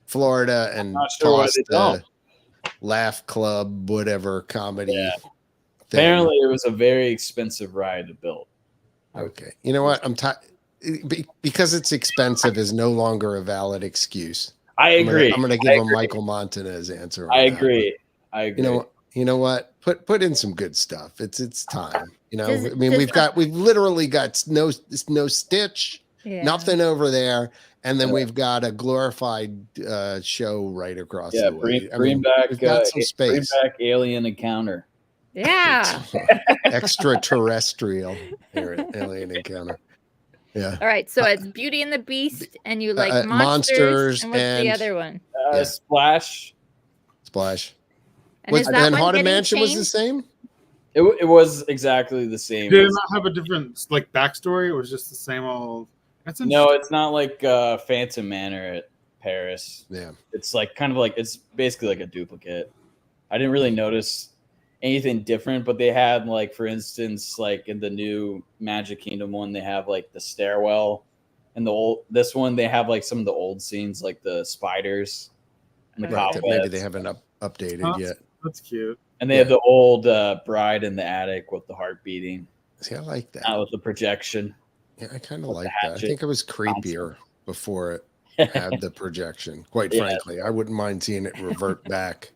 Florida and toss the Laugh Club, whatever comedy. Yeah. Apparently, it was a very expensive ride to build. Okay, you know what? I'm because it's expensive is no longer a valid excuse. I agree. I'm going to give a Michael Montanez answer. I agree. You know what? Put in some good stuff. It's time. We've literally got no Stitch, nothing over there, and then we've got a glorified show right across the way. Bring back got some space. Bring back Alien Encounter. Yeah. Extraterrestrial alien encounter. Yeah. All right. So it's Beauty and the Beast, and you like Monsters monsters. And what's the and- other one? Yeah. Splash. Splash. And is that and one Haunted getting Mansion was the changed? same? It was exactly the same. Did it not have a different like backstory? It was just the same old. That's No, it's not like Phantom Manor at Paris. Yeah. It's like kind of like it's basically like a duplicate. I didn't really notice anything different, but they had like, for instance, like in the new Magic Kingdom one, they have like the stairwell, and this one they have like some of the old scenes, like the spiders and the Right, that cobwebs. maybe they haven't updated yet. That's cute. And they have the old bride in the attic with the heart beating, See, I like that. not with the projection. Yeah, I kind of with the like that. I hatchet. think it was creepier before it had the projection. Quite Yeah. frankly, I wouldn't mind seeing it revert back.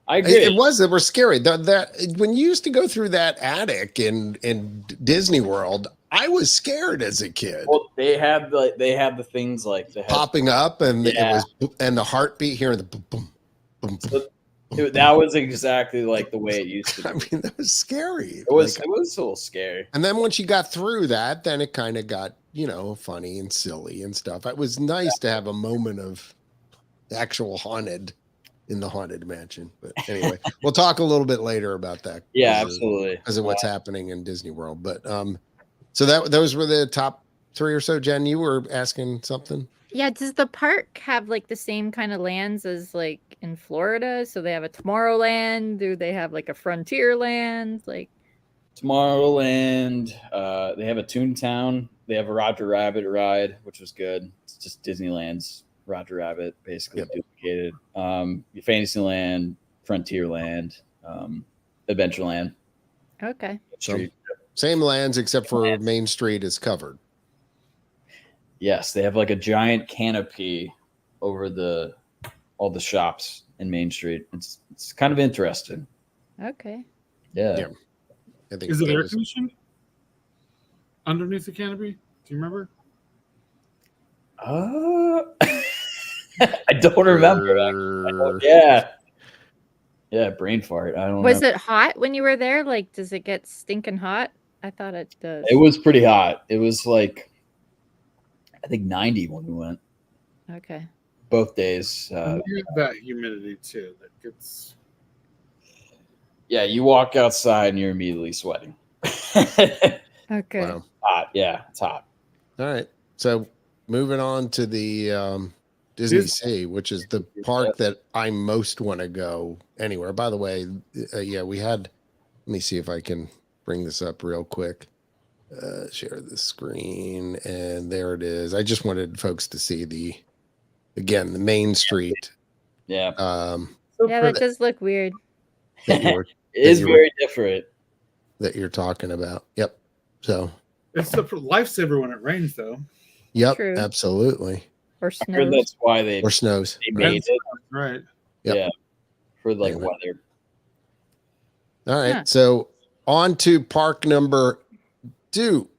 I agree. It were scary. That when you used to go through that attic in Disney World, I was scared as a kid. Well, they had the things like the Popping up and Yeah. and the heartbeat here and the boom boom boom. boom. That was exactly like the way it used to I be. mean, that was scary. It was Like, a little scary. and then once you got through that, then it kind of got, funny and silly and stuff. It was nice to have a moment of actual haunted in the Haunted Mansion. But anyway, we'll talk a little bit later about that. Yeah, because of- absolutely. Because of what's happening in Disney World. But so those were the top 3 or so. Jen, you were asking something? Yeah. Does the park have like the same kind of lands as like in Florida? So they have a Tomorrowland. Do they have like a Frontierland? Like, Tomorrowland. They have a Toontown. They have a Roger Rabbit ride, which was good. It's just Disneyland's Roger Rabbit, basically duplicated. Fantasyland, Frontierland, Adventureland. okay. Street. Same lands except for Main Street is covered. Yes, they have like a giant canopy over all the shops in Main Street. It's kind of interesting. Okay. Yeah. Yeah. I think Is it that air was- conditioned underneath the canopy? Do you remember? I don't remember. Yeah, brain fart. I don't Was know. it hot when you were there? Like, does it get stinking hot? I thought it does. It was pretty hot. It was like, I think 90 when we went. Okay. Both days. You have that humidity too. That gets. Yeah, you walk outside and you're immediately sweating. Okay. Wow. Hot. Yeah, it's hot. All right. So moving on to the Disney Sea, which is the park that I most want to go anywhere. By the way, we had, let me see if I can bring this up real quick. Share the screen, and there it is. I just wanted folks to see the Main Street. Yeah. Yeah, that does look weird. That you were, It is you were- very different. that you're talking about. Yep. So, It's a lifesaver when it rains, though. yep, True. absolutely. Or I heard snow. that's why they Or snows. made it. Right. Yep. Yeah. For like Anyway. weather. All right. Huh. So on to park number 2.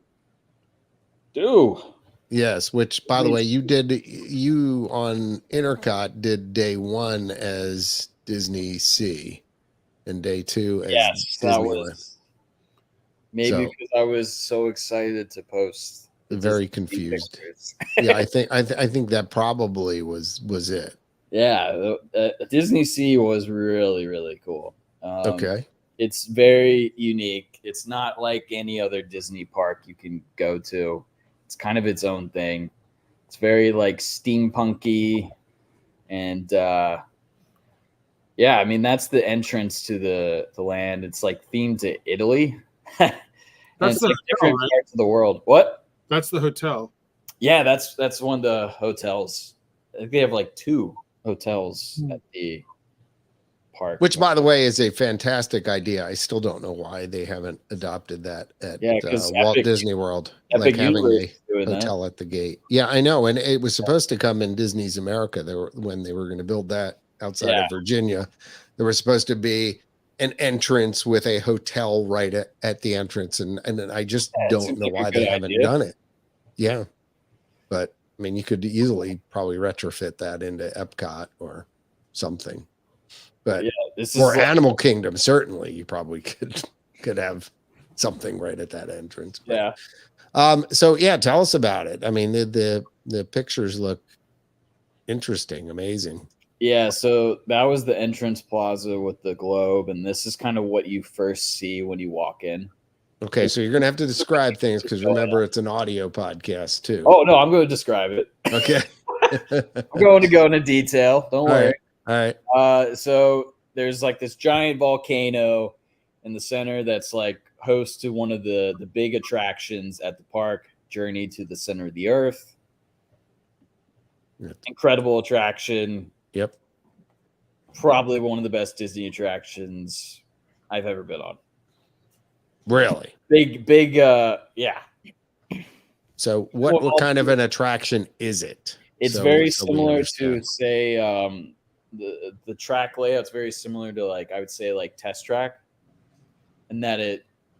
Do. Yes, which by the way, you on Intercot did day 1 as Disney Sea and day 2 as Yes, that Disneyland. was maybe So- because I was so excited to post. the Very Disney confused. pictures. Yeah, I think that probably was it. Yeah, Disney Sea was really, really cool. Okay. It's very unique. It's not like any other Disney park you can go to. It's kind of its own thing. It's very like steampunky, and yeah, I mean that's the entrance to the land. It's like themed to Italy. And That's it's the like hotel, different right? parts of the world. What? That's the hotel. Yeah, that's one of the hotels. I think they have like 2 hotels at the park. Which, by the way, is a fantastic idea. I still don't know why they haven't adopted that at 'cause Walt Epic- Disney World, Epic like having Universe is a doing that. hotel at the gate. Yeah, I know, and it was supposed to come in Disney's America. When they were going to build that outside Yeah. of Virginia, there was supposed to be an entrance with a hotel right at the entrance, and I just Yeah, it don't seems know like a why good they haven't idea. done it. Yeah, but I mean, you could easily probably retrofit that into Epcot or something. But Yeah, this is for like, Animal Kingdom, certainly you probably could have something right at that entrance. But, yeah. So yeah, tell us about it. I mean, the pictures look interesting, amazing. Yeah, so that was the entrance plaza with the globe, and this is kind of what you first see when you walk in. Okay, so you're gonna have to describe things because remember it's an audio podcast too. Oh no, I'm going to describe it. Okay. I'm going to go into detail. Don't worry. All right. So there's like this giant volcano in the center that's like host to one of the big attractions at the park, Journey to the Center of the Earth. Incredible attraction. Yep. Probably one of the best Disney attractions I've ever been on. Really? Big, yeah. So what kind of an attraction is it? It's very similar to, say, the track layout's very similar to, like, I would say, like, Test Track, and that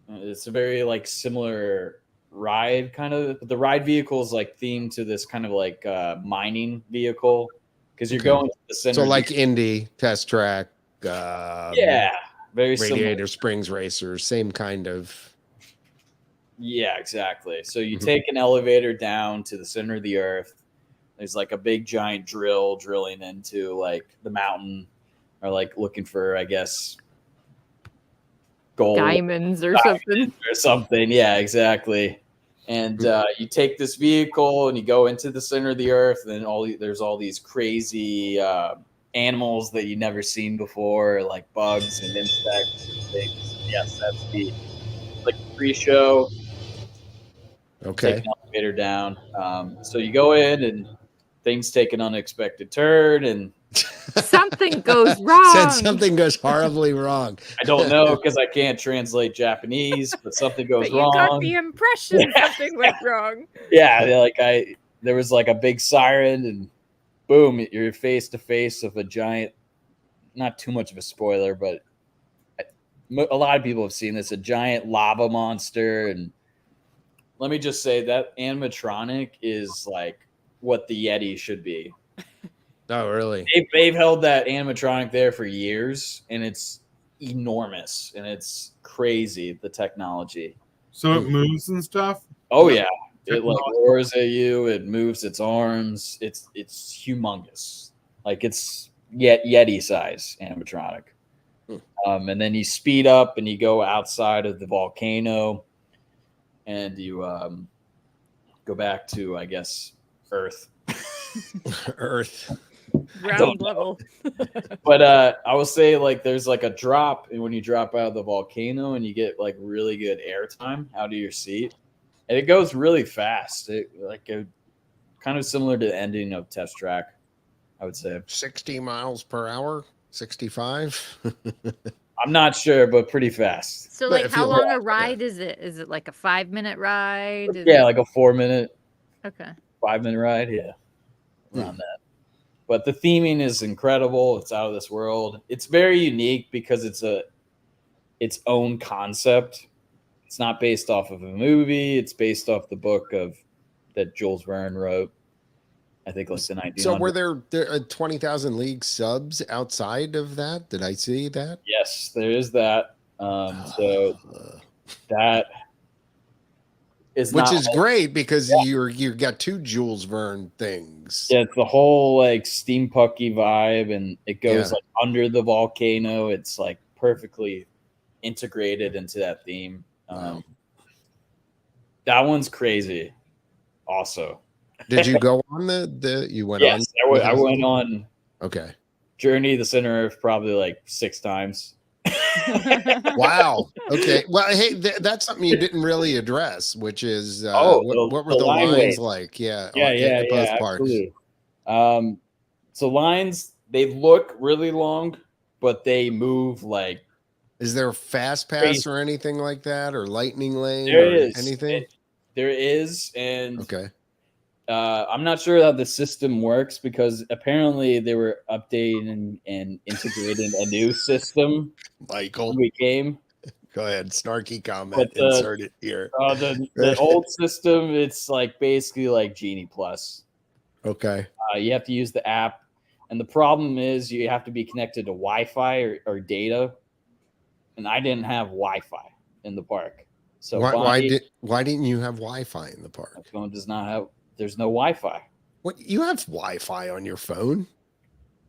it's a very, like, similar ride kind of. But the ride vehicle is, like, themed to this kind of, like, mining vehicle because you're going to the center. So like Indy, Test Track. Yeah, very Radiator similar. Springs Racers, same kind of. Yeah, exactly. So you take an elevator down to the center of the Earth. There's like a big giant drill drilling into like the mountain, or like looking for, I guess, gold, Diamonds or something. Yeah, exactly. And you take this vehicle and you go into the center of the Earth, and then there's all these crazy animals that you've never seen before, like bugs and insects and things. Yes, that's the pre-show. Okay. Take an elevator down. So you go in and things take an unexpected turn, and something goes wrong. Said something goes horribly wrong. I don't know because I can't translate Japanese, but something goes but you wrong. got the impression something went wrong. Yeah, there was like a big siren, and boom, you're face to face with a giant. Not too much of a spoiler, but a lot of people have seen this. A giant lava monster, and let me just say that animatronic is like what the Yeti should be. Oh, really? They've held that animatronic there for years, and it's enormous, and it's crazy, the technology. So it moves and stuff? Oh, yeah. It like roars at you. It moves its arms. It's humongous. Like it's Yeti size animatronic. And then you speed up and you go outside of the volcano, and you go back to, I guess, Earth. Earth. Ground level. But I will say, like, there's like a drop, and when you drop out of the volcano, and you get like really good airtime out of your seat, and it goes really fast. Kind of similar to the ending of Test Track, I would say. 60 miles per hour, 65. I'm not sure, but pretty fast. So, like, how long a ride is it? Is it like a 5-minute ride? Like a 4-minute. Okay. 5-minute ride, yeah, around that. But the theming is incredible. It's out of this world. It's very unique because it's its own concept. It's not based off of a movie. It's based off the book that Jules Verne wrote. I think like the 1900s. So were there 20,000 League subs outside of that? Did I see that? Yes, there is that. So that is which is great because you got two Jules Verne things. Yeah, it's the whole like steampunky vibe, and it goes like under the volcano. It's like perfectly integrated into that theme. That one's crazy. Also, did you go on the? You went on. Yes, I went on. Okay. Journey to the Center of Earth probably like 6 times. Wow. Okay. Well, hey, that's something you didn't really address, which is what were the lines like? Yeah. Both parks. Absolutely. So lines, they look really long, but they move like. Is there a fast pass crazy. Or anything like that, or lightning lane? There or is anything. There is, and okay. I'm not sure how the system works because apparently they were updating and integrating a new system. Michael, when we came. Go ahead, snarky comment. Insert it here. The old system, it's like basically like Genie Plus. Okay. You have to use the app. And the problem is you have to be connected to Wi-Fi or data. And I didn't have Wi-Fi in the park. So why didn't you have Wi-Fi in the park? My phone does not have. There's no Wi-Fi. What, you have Wi-Fi on your phone?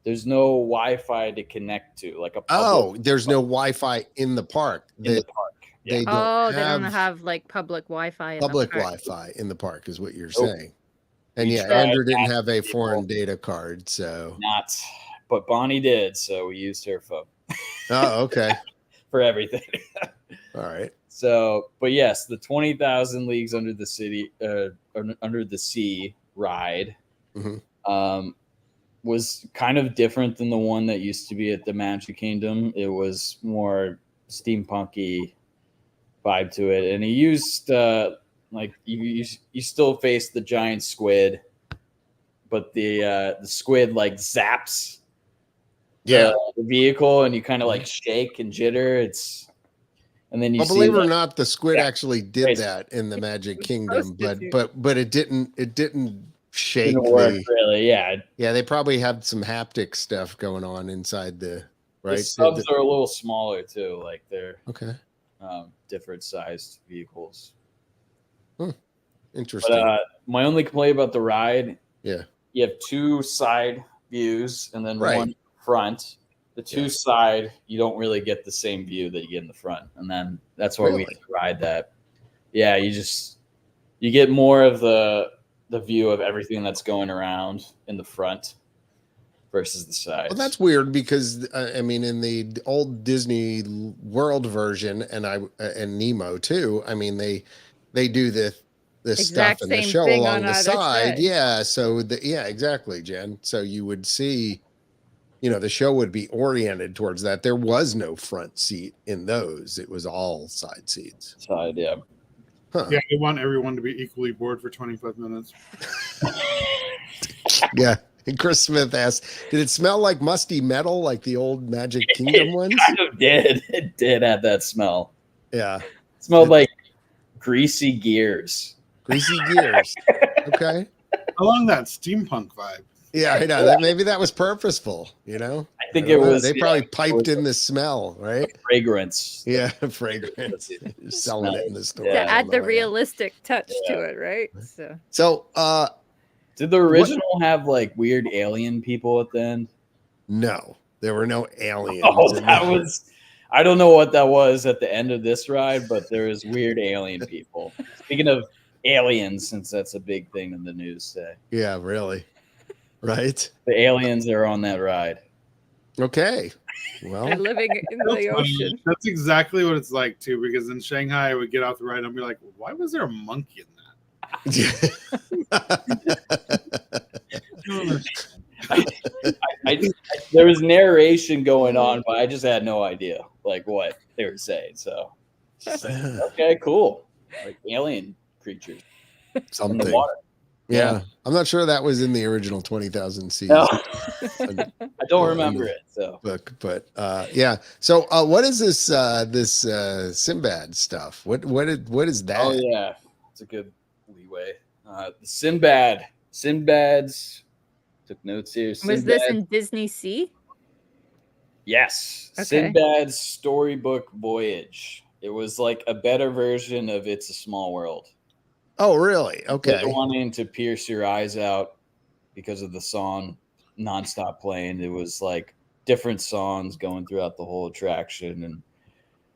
There's no Wi-Fi to connect to, like a there's no Wi-Fi in the park. in the park. Yeah. They don't have like public Wi-Fi. Public Wi-Fi in the park is what you're saying. And yeah, Andrew didn't have a foreign data card, so but Bonnie did, so we used her phone. Oh, okay. For everything. All right. So, but yes, the 20,000 Leagues Under the Sea ride was kind of different than the one that used to be at the Magic Kingdom. It was more steampunky vibe to it, and he used like you still face the giant squid, but the squid like zaps the vehicle, and you kind of like shake and jitter. And then you see, believe it or not, the squid actually did that in the Magic Kingdom, but it didn't shake. Didn't work really, yeah. They probably have some haptic stuff going on inside the right. The subs are a little smaller too, like they're different sized vehicles. Interesting. But my only complaint about the ride, you have two side views and then one front. The two side, you don't really get the same view that you get in the front, and then that's why we ride that. Yeah, you get more of the view of everything that's going around in the front versus the sides. Well, that's weird because I mean, in the old Disney World version, and Nemo too. I mean, they do the stuff and the show along the side. Yeah. So exactly, Jen. So you would see. The show would be oriented towards that. There was no front seat in those. It was all side seats. Side, yeah. Huh. Yeah, they want everyone to be equally bored for 25 minutes. Yeah. And Chris Smith asked, did it smell like musty metal like the old Magic Kingdom ones? It kind of did. It did have that smell. Yeah. It smelled like greasy gears. Greasy gears. Okay. Along that steampunk vibe. Yeah, I know. Maybe that was purposeful, I think it was. They probably piped in the smell, right? Fragrance. Yeah, fragrance. Selling it in the store. To add the realistic touch to it, right? So, did the original have like weird alien people at the end? No, there were no aliens. I don't know what that was at the end of this ride, but there was weird alien people. Speaking of aliens, since that's a big thing in the news today. Yeah, really. Right. The aliens are on that ride. Okay. Well, they're living in the ocean. That's exactly what it's like too, because in Shanghai I would get off the ride and I'd be like, why was there a monkey in that? There was narration going on, but I just had no idea like what they were saying. So okay, cool. Like alien creatures. Something. In the water. Yeah. I'm not sure that was in the original 20,000 Seas. No. I don't remember it. So book, but yeah. So what is this Sinbad stuff? What is that? Oh yeah, it's a good leeway. The Sinbad's took notes here. Was this in Disney Sea? Yes. Okay. Sinbad's Storybook Voyage. It was like a better version of It's a Small World. Oh, really? Okay. Instead of wanting to pierce your eyes out because of the song nonstop playing, it was like different songs going throughout the whole attraction, and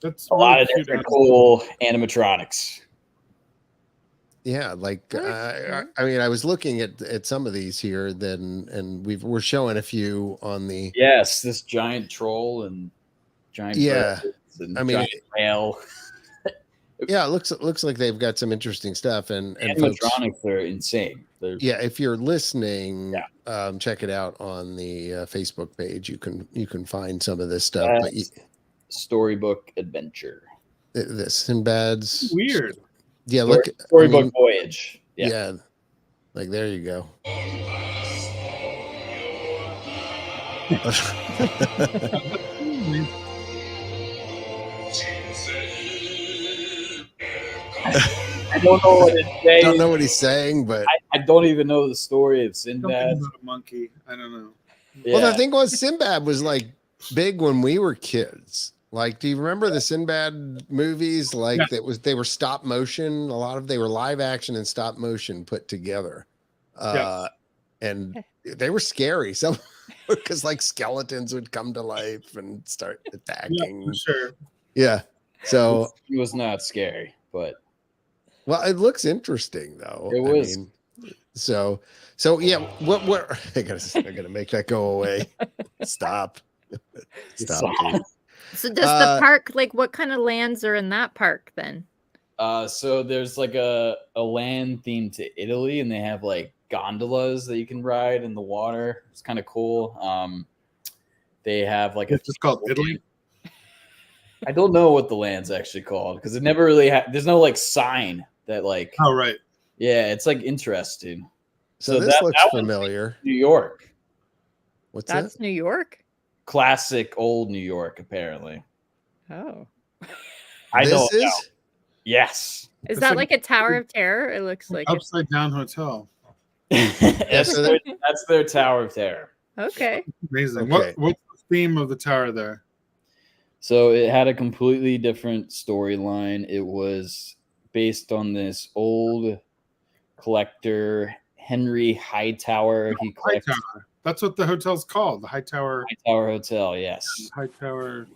That's a lot of different cool animatronics. Yeah, like I mean, I was looking at some of these here, and we're showing a few on the. Yes, this giant troll and giant birds and giant whale. Yeah, it looks like they've got some interesting stuff, and animatronics are insane. If you're listening, check it out on the Facebook page. You can find some of this stuff. Storybook Adventure. The Sinbad's weird. Yeah, look. Storybook Voyage. Yeah, like there you go. I don't know what it's saying. Don't know what he's saying, but I don't even know the story of Sinbad. Something about a monkey. I don't know. Yeah. Well, the thing was, Sinbad was like big when we were kids. Like, do you remember the Sinbad movies? Like they were stop motion. A lot of they were live action and stop motion put together. And they were scary. Some because like skeletons would come to life and start attacking. Yeah, for sure. Yeah. So it was not scary, but well, it looks interesting though. It was. So yeah, what I gotta make that go away. Stop. Stop. Dude. So does the park, like, what kind of lands are in that park then? So there's like a land theme to Italy, and they have like gondolas that you can ride in the water. It's kind of cool. They have like It's just called Italy. I don't know what the land's actually called because it never really there's no like sign that like. Oh, right. Yeah, it's like interesting. So this looks familiar. New York. What's That's that? New York? Classic old New York, apparently. Oh. I know. This is? Is It's that like- like a Tower of Terror? It looks like Upside down hotel. that's, so that's their Tower of Terror. Okay. Amazing. Okay. What's the theme of the tower there? So it had a completely different storyline. It was based on this old collector, Henry Hightower. He collects Hightower. That's what the hotel's called. The Hightower. Hightower Hotel, yes. Hightower.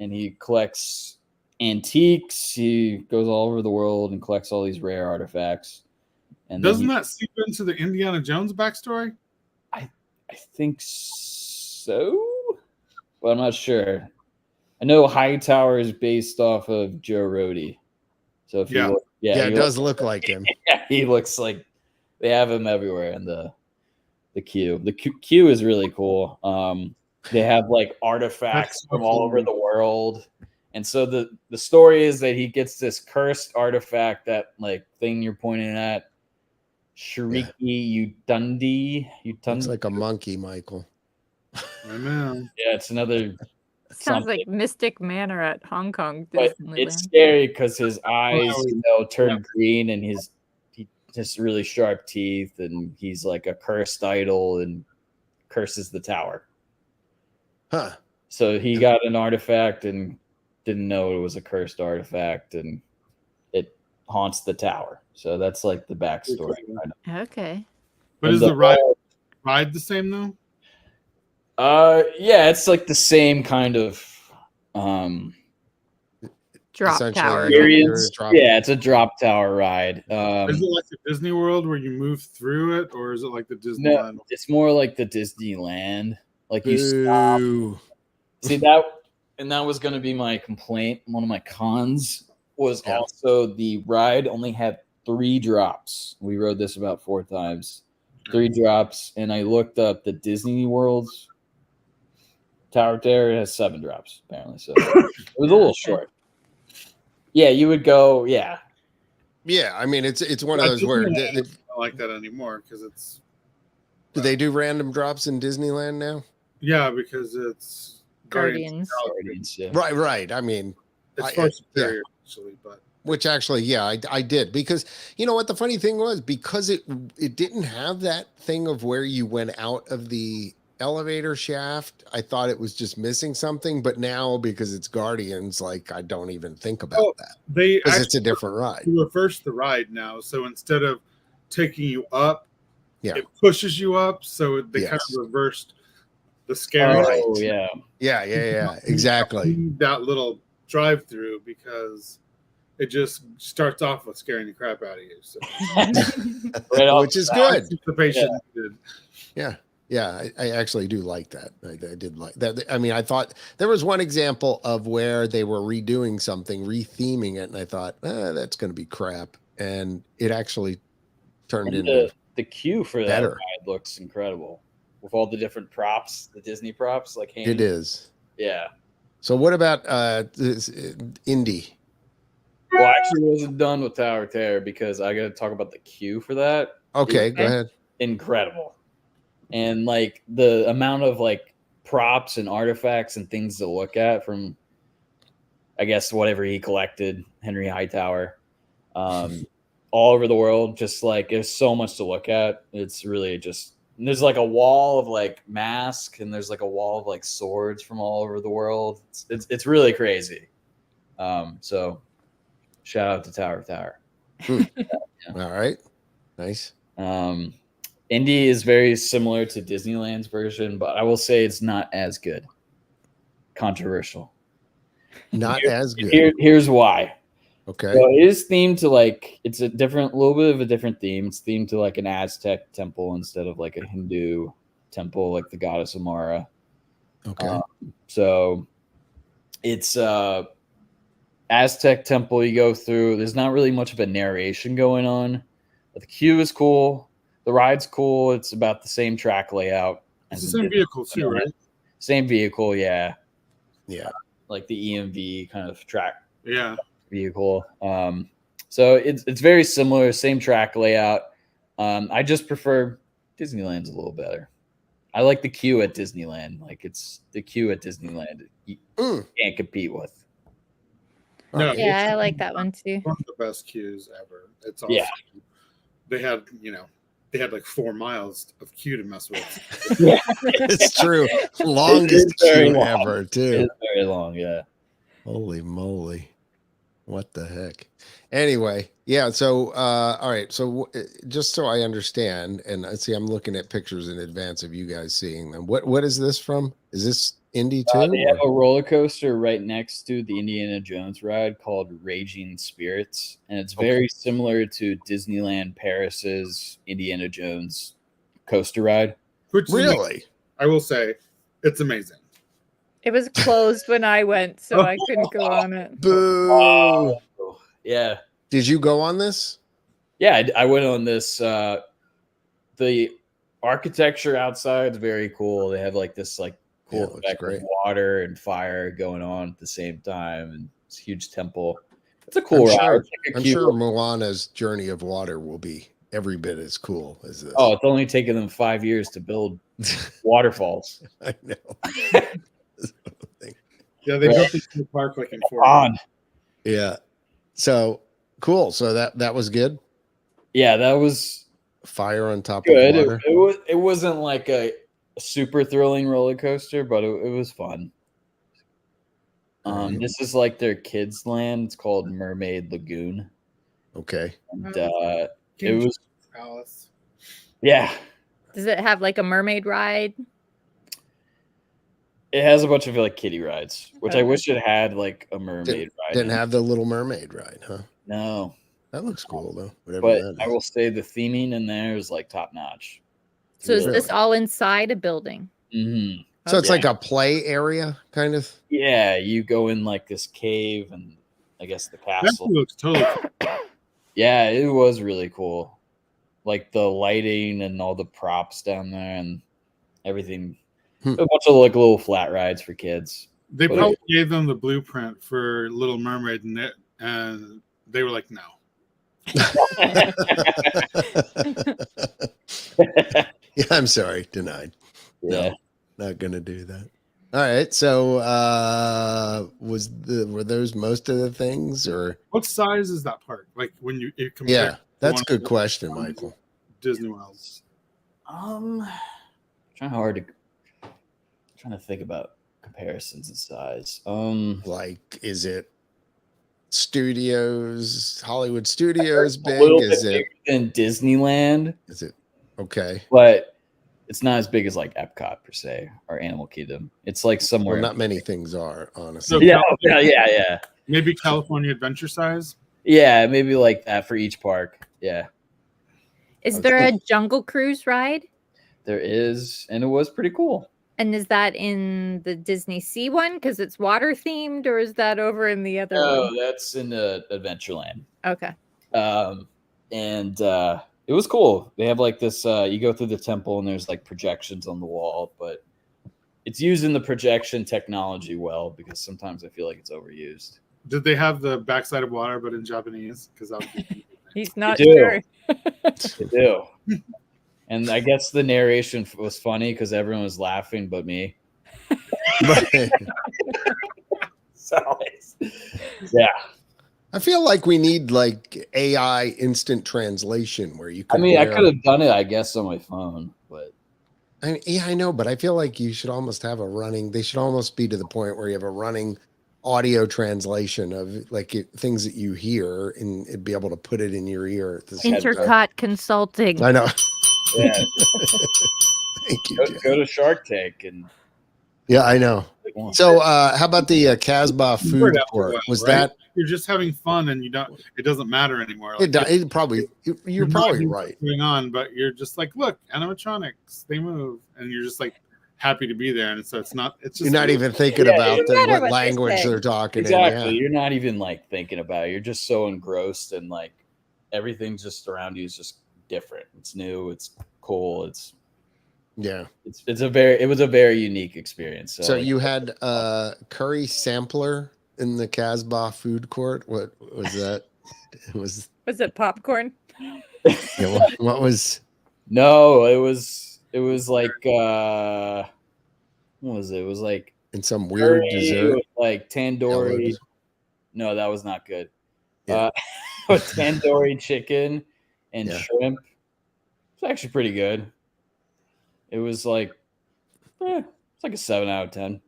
And he collects antiques. He goes all over the world and collects all these rare artifacts. And then Doesn't that seep into the Indiana Jones backstory? I think so, but I'm not sure. I know Hightower is based off of Joe Rody. So if Yeah. you look, Yeah, it he does look like him. Yeah, he looks like they have him everywhere in the queue. The queue is really cool. They have like artifacts That's from all over the world. And so the story is that he gets this cursed artifact, that like thing you're pointing at, Shriki Utundi. Looks like a monkey, Michael. I know. Yeah, it's another Sounds something. like Mystic Manor at Hong Kong But Disneyland. it's scary because his eyes, Wow. turn green, and he just really sharp teeth, and he's like a cursed idol and curses the tower. Huh. So he got an artifact and didn't know it was a cursed artifact, and it haunts the tower. So that's like the backstory. Okay. But And is the ride the same though? Yeah, it's like the same kind of Drop Essentially, tower. experience. drop- Yeah, it's a drop tower ride. Is it like the Disney World where you move through it, or is it like the Disneyland? No, it's more like the Disneyland. Like you stop. Boo. See that, and that was going to be my complaint. One of my cons was Yeah. also the ride only had 3 drops. We rode this about 4 times. 3 drops, and I looked up the Disney World's Tower of Terror. It has 7 drops apparently, so it was a little short. Yeah, you would go. Yeah, Yeah, I mean it's one of those where I don't like that anymore because it's do they do random drops in Disneyland now? because it's Guardians. Guardians, yeah. Right. I mean, It's I- far yeah. superior actually, but which actually, yeah, I did because you know what the funny thing was, because it didn't have that thing of where you went out of the elevator shaft. I thought it was just missing something, but now because it's Guardians, like I don't even think about that they because it's a actually different ride. reverse the ride now. So instead of taking you up, Yeah. it pushes you up. So they kind Yes. of reversed the scary. Right. Oh yeah. Yeah, exactly. That little drive through because it just starts off with scaring the crap out of you. So Right off Which is the bat. good. anticipation needed. Yeah, I actually do like that. I did like that. I mean, I thought there was one example of where they were redoing something, retheming it, and I thought, that's going to be crap. And it actually turned And into the queue for that better. ride looks incredible with all the different props, the Disney props, like It is. Yeah. So what about this Indy? Well, I actually wasn't done with Tower of Terror because I got to talk about the queue for that. Okay, go ahead. Incredible. And like the amount of like props and artifacts and things to look at from, I guess, whatever he collected, Henry Hightower, all over the world. Just like there's so much to look at. It's really just And there's like a wall of like masks, and there's like a wall of like swords from all over the world. It's really crazy. So shout out to Tower of Terror. All right, nice. Indy is very similar to Disneyland's version, but I will say it's not as good. Controversial. Not as good. Here's why. Okay. So it is themed to like, it's a little bit of a different theme. It's themed to like an Aztec temple instead of like a Hindu temple, like the goddess Amara. Okay. So it's Aztec temple you go through. There's not really much of a narration going on, but the queue is cool. The ride's cool. It's about the same track layout. It's the same vehicle too, right? Same vehicle, yeah. Yeah. Like the EMV kind of track. Yeah. Vehicle. So it's very similar, same track layout. I just prefer Disneyland's a little better. I like the queue at Disneyland. Like it's the queue at Disneyland you can't compete with. No, Yeah, I like that one too. One of the best queues ever. It's awesome. Yeah. They had like 4 miles of queue to mess with. Yeah, It's true. Longest very queue long. ever, too. it's very long. Yeah. Holy moly. What the heck? Anyway, yeah. So, all right. So, just so I understand, and I see I'm looking at pictures in advance of you guys seeing them. What is this from? Is this Indy too? They have a roller coaster right next to the Indiana Jones ride called Raging Spirits, and it's very similar to Disneyland Paris's Indiana Jones coaster ride. Which is amazing. Really? I will say, it's amazing. It was closed when I went, so I couldn't go on it. Boo. Yeah. Did you go on this? Yeah, I went on this. The architecture outside is very cool. They have like this like Yeah, it cool looks effect great. of water and fire going on at the same time, and it's a huge temple. It's a cool I'm ride. sure, It's like a I'm cute sure little- Moana's Journey of Water will be every bit as cool as this. Oh, it's only taken them 5 years to build waterfalls. I know. Yeah, they built this new park like in 4 On. years. Yeah. So cool. So that was good. Yeah, that was Fire on top good. of water. It wasn't like a super thrilling roller coaster, but it was fun. Mhm. This is like their kids' land. It's called Mermaid Lagoon. Okay. And King it was Palace. yeah. Does it have like a mermaid ride? It has a bunch of like kiddie rides, which I Okay. wish it had like a mermaid ride. Didn't in it. have the Little Mermaid ride, huh? No, That looks cool though. Whatever but that I is. will say the theming in there is like top notch. So is Really? this all inside a building? Mm-hmm. So it's Yeah. like a play area, kind of. Yeah, you go in like this cave and I guess the That castle. looks totally cool. Yeah, it was really cool. Like the lighting and all the props down there and everything. Hmm. A bunch of like little flat rides for kids. They But- probably gave them the blueprint for Little Mermaid, and they were like, no. Yeah, I'm sorry. Denied. Yeah. Not gonna do that. All right. So were those most of the things or What size is that park? Like when you compare yeah, that's a one good to question, Michael. Disney World. Trying to think about comparisons in size. Like, is it studios, Hollywood Studios a big? little bit Is it bigger than Disneyland, is it okay? but it's not as big as like Epcot per se or Animal Kingdom. It's like somewhere. Well, not many things are, honestly. So- Yeah. Maybe California Adventure size. Yeah, maybe like that for each park. Yeah, Is was there a thinking- jungle cruise ride? there is, and it was pretty cool. And is that in the Disney Sea one because it's water themed, or is that over in the other Oh, one? that's in the Adventureland. Okay. And it was cool. They have like this. You go through the temple, and there's like projections on the wall, but it's using the projection technology well because sometimes I feel like it's overused. Did they have the backside of water, but in Japanese? Because that would be He's not do. sure. They do. And I guess the narration was funny because everyone was laughing but me. So, yeah. I feel like we need like AI instant translation where you I can mean, I wear- could have done it, I guess, on my phone, but Yeah, I know, but I feel like you should almost have they should almost be to the point where you have a running audio translation of like things that you hear and be able to put it in your ear at the same time. Intercot Consulting. I know. Yeah. Thank you, Go, Jay. go to Shark Tank and Yeah, I know. like, well, So, how about the Casbah You food heard after a court? while, Was right? that? You're just having fun, and it doesn't matter anymore. Like, It probably. You're not probably knowing right. what's going on, but you're just like, look, animatronics, they move, and you're just like happy to be there. And so it's just You're not even thinking Yeah, about it doesn't matter what what they language say. they're talking exactly. in. You're not even like thinking about it. You're just so engrossed and like everything just around you is just different. It's new. It's cool. Yeah. It was a very unique experience. So you had curry sampler in the Casbah food court. What was that? Was it popcorn? what was? No, it was like what was it? It was like In some weird curry dessert. with, like tandoori. Yellowed. No, that was not good. Yeah. With tandoori chicken and Yeah. shrimp. It's actually pretty good. It was like it's like a 7 out of 10.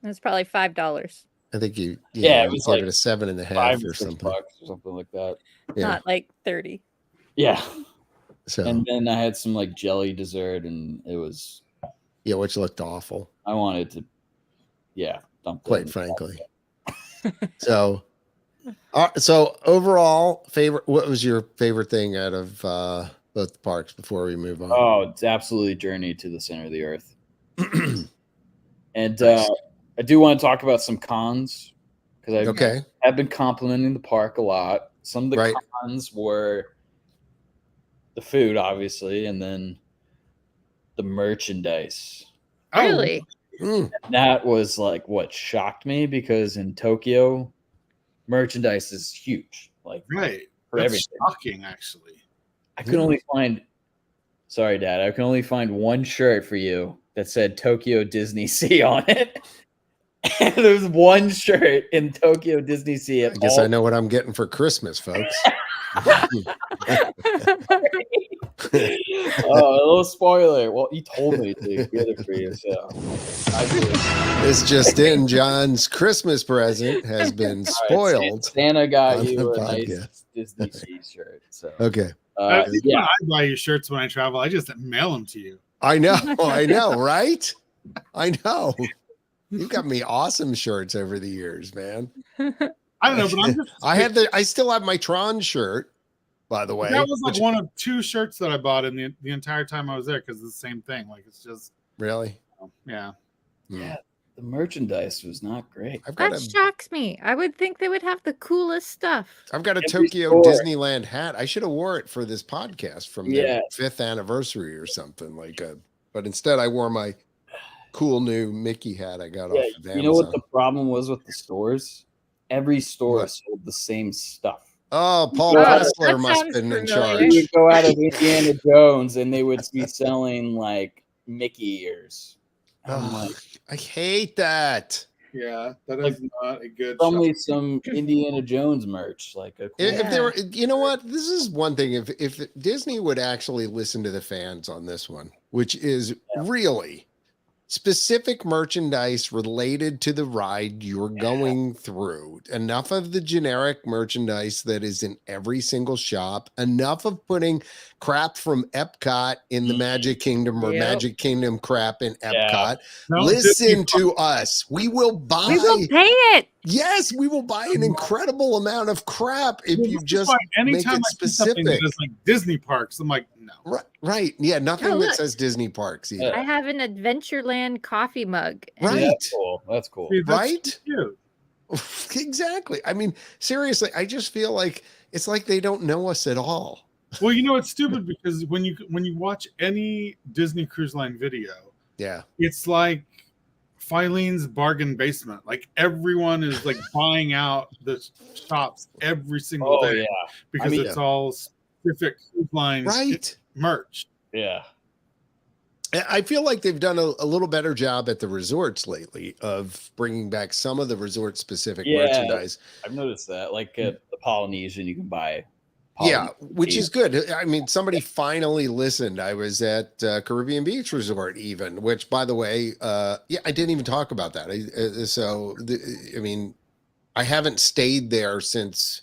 It's probably $5. I think you It was gave like it a 7.5 $5 or or $6 something. or something like that. Yeah. Not like 30. Yeah. So And then I had some like jelly dessert, and it was yeah, which looked awful, I wanted to dump that in quite the frankly. So overall favorite. What was your favorite thing out of both the parks before we move on? Oh, it's absolutely Journey to the Center of the Earth. And Nice. I do want to talk about some cons because Okay. I've been complimenting the park a lot. Some of the Right. cons were the food, obviously, and then the merchandise. Oh, Really? Mm, That was like what shocked me because in Tokyo, merchandise is huge. Like right. for That's everything. shocking, actually. I could only find. Sorry, Dad. I can only find one shirt for you that said Tokyo Disney Sea on it. And there's one shirt in Tokyo Disney Sea. I guess I know what I'm getting for Christmas, folks. Oh, a little spoiler. Well, you told me to get it for you, so I do. It's just in. John's Christmas present has been All right, spoiled. Santa got on the you a nice podcast. Disney Sea shirt. So, Okay. yeah, I buy you shirts when I travel. I just mail them to you. I know, right? I know. You got me awesome shirts over the years, man. I don't know, but I'm just. I still have my Tron shirt, by the way. That was like which- one of 2 shirts that I bought in the entire time I was there because it's the same thing. Like it's just, Really? yeah. yeah, the merchandise was not great. I've got That a shocks me. I would think they would have the coolest stuff. I've got a Every Tokyo store. Disneyland hat. I should have wore it for this podcast from Yeah. their 5th anniversary or something but instead I wore my cool new Mickey hat I got Yeah, off of Amazon. you know what the problem was with the stores? Every store What? sold the same stuff. Oh, Paul Oh, Pressler that must have sounds been in familiar. You charge. would go out of Indiana Jones and they would be selling like Mickey ears. I'm Oh, like, I hate that. Yeah. That Like, is not a good probably shop. some Indiana Jones merch, like a cool If they were, you know what? This is one thing. If Disney would actually listen to the fans on this one, which is really specific merchandise related to the ride you're going through, enough of the generic merchandise that is in every single shop, enough of putting crap from Epcot in the Magic Kingdom or Yep. Magic Kingdom crap in Yeah. Epcot. No, Listen Disney- to us. We will buy. We will pay it. Yes, we will buy an incredible amount of crap if Well, you this is just why make anytime it I see something that specific. is like Disney parks, I'm like, no. Right. Yeah, nothing Oh, that look. says Disney parks either. I have an Adventureland coffee mug. and Right. Yeah, that's cool. That's cool. See, that's Right? cute. Exactly. I mean, seriously, I just feel like it's like they don't know us at all. Well, you know it's stupid because when you watch any Disney Cruise Line video, Yeah. it's like Filene's bargain basement. Like everyone is like buying out the shops every single Oh day yeah, because mean- it's all specific Cruise Line Right. merch. yeah. I feel like they've done a little better job at the resorts lately of bringing back some of the resort specific Yeah. merchandise. I've noticed that. Like at the Polynesian, you can buy Yeah, which is good. I mean, somebody finally listened. I was at Caribbean Beach Resort, even, which, by the way, yeah, I didn't even talk about that. I mean, I haven't stayed there since,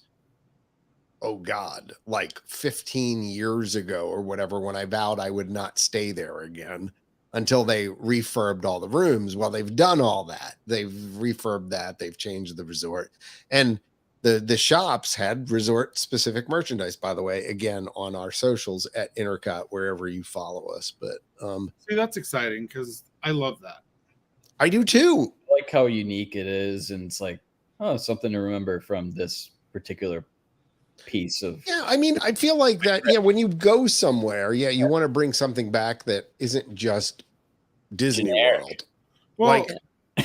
oh God, like 15 years ago or whatever, when I vowed I would not stay there again until they refurbed all the rooms. Well, they've done all that. They've refurbed that. They've changed the resort. And the shops had resort specific merchandise, by the way, again, on our socials at Intercot, wherever you follow us. But See, that's exciting because I love that. I do too. I like how unique it is, and it's like, oh, something to remember from this particular piece of. Yeah, I mean, I feel like that. Yeah, when you go somewhere, yeah, you want to bring something back that isn't just Disney Generic. World, Well, like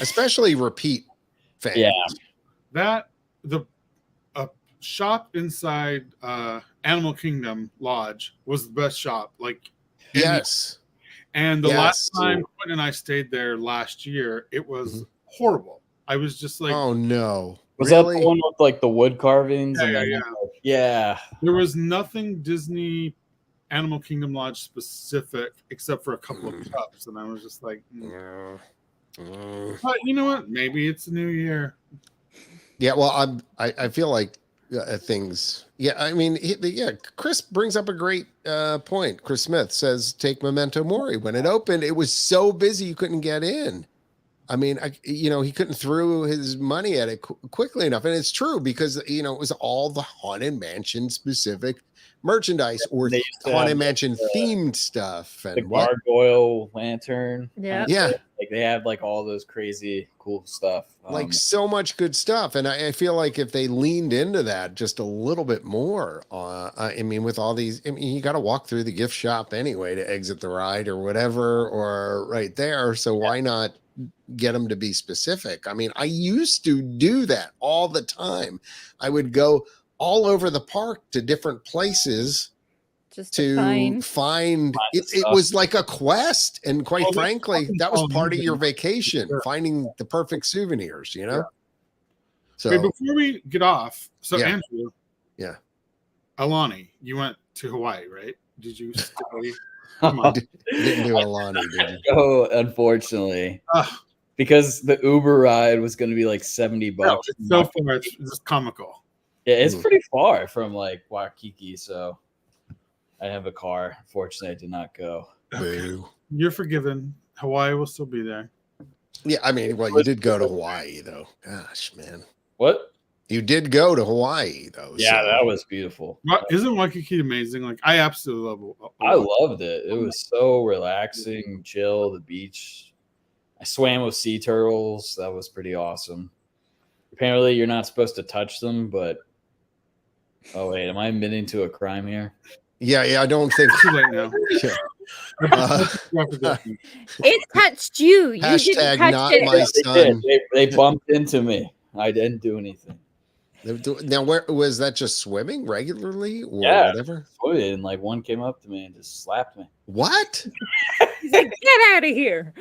especially repeat fans. Yeah. that the shop inside Animal Kingdom Lodge was the best shop. Like, Yes. and the Yes. last time Quentin and I stayed there last year, it was horrible. I was just like, Oh no. Was Really? that the one with like the wood carvings? Yeah, and then, yeah, yeah. there was nothing Disney Animal Kingdom Lodge specific except for a couple of cups, and I was just like, But you know what? Maybe it's a new year. Yeah, well, I feel like things. Yeah, I mean, yeah. Chris brings up a great point. Chris Smith says, "Take Memento Mori." When it opened, it was so busy you couldn't get in. I mean, he couldn't throw his money at it quickly enough, and it's true because it was all the Haunted Mansion specific merchandise or They used to Haunted have Mansion themed stuff The and what. gargoyle lantern. Yeah. Yeah. Like they have like all those crazy cool stuff. Like so much good stuff, and I feel like if they leaned into that just a little bit more, I mean, with all these, I mean, you got to walk through the gift shop anyway to exit the ride or whatever, or right there. So why not get them to be specific? I mean, I used to do that all the time. I would go all over the park to different places Just to find it. It was like a quest, and quite Well, frankly, that was part of your vacation, Sure. finding the perfect souvenirs. So Wait, before we get off, so Yeah. Andrew, Yeah. Alani, you went to Hawaii, right? Did you stay? Come on. didn't do Alani, did you? Oh, unfortunately, Ugh, because the Uber ride was going to be like $70. no, it's so far, it's just comical. Yeah, it's Mm. pretty far from like Waikiki, so I have a car. Fortunately, I did not go. Boo. You're forgiven. Hawaii will still be there. Yeah, I mean, well, you did go to Hawaii, though. Gosh, man, What? you did go to Hawaii, though. Yeah, so- that was beautiful. Isn't Waikiki amazing? Like, I absolutely love I loved it. It was so relaxing, chill. The beach. I swam with sea turtles. That was pretty awesome. Apparently, you're not supposed to touch them, but oh wait, am I admitting to a crime here? Yeah, I don't think. Too late now. Yeah. Uh, It touched you. You didn't Hashtag touch not it. my They son. did. They bumped into me. I didn't do anything. Now, where was that? Just swimming regularly or Yeah. whatever? And like one came up to me and just slapped me. What? He's like, get out of here.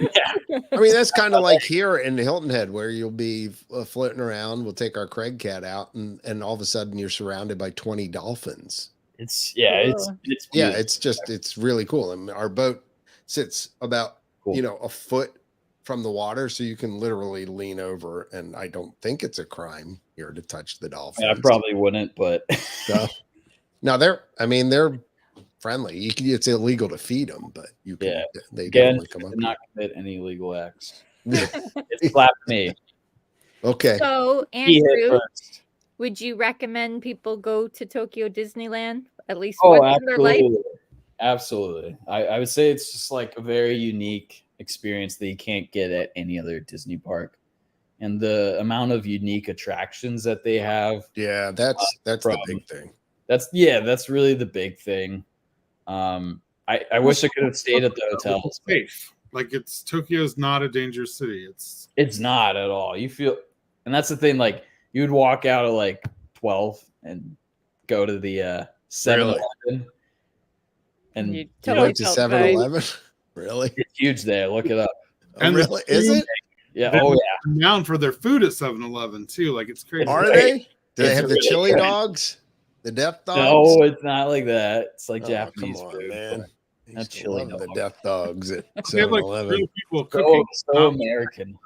I mean, that's kind of like here in Hilton Head, where you'll be floating around. We'll take our Craig cat out, and all of a sudden you're surrounded by 20 dolphins. It's Yeah, beautiful. it's really cool. I mean, our boat sits about Cool. a foot from the water, so you can literally lean over. And I don't think it's a crime here to touch the dolphins. I probably wouldn't, but So, no, they're friendly. It's illegal to feed them, but you can. Yeah. They again, definitely come up. did not commit any illegal acts. It slapped me. Okay. So, He hit Andrew, first. would you recommend people go to Tokyo Disneyland at least Oh, once in their life? absolutely. Absolutely. I would say it's just like a very unique experience that you can't get at any other Disney park. And the amount of unique attractions that they have, Yeah, that's the from- big thing. that's really the big thing. I wish I could have stayed at the hotels. It's safe. Like, Tokyo's not a dangerous city. It's not at all. You feel, and that's the thing. Like you would walk out at like 12 and go to the 7-Eleven, and You You totally went to felt 7-Eleven? Really? it's huge there. Look it up. And Oh, really? Is it? Yeah. They're Oh yeah. known for their food at 7-Eleven too. Like, it's crazy. Are they? Do they It's have the really chili good. dogs? The death dogs. No, it's not like that. It's like Oh, Japanese come on, food. man. but I Not used to chili love the dog. death dogs at They have like 7-Eleven. real people So, cooking. so American.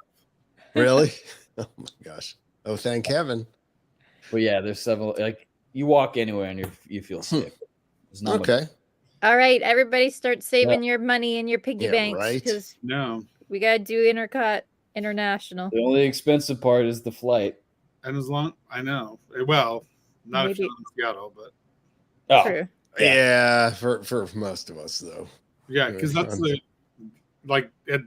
Really? Oh my gosh. Oh, thank heaven. But yeah, there's several. Like you walk anywhere and you feel sick. There's not much. Okay. All right, everybody start saving your money in your piggy Yeah, banks right. because No, we got to do INTERCOT International. The only expensive part is the flight. and as long I know, well, not if Maybe. you're in Seattle, but Oh, True. Yeah, for most of us though. yeah, because that's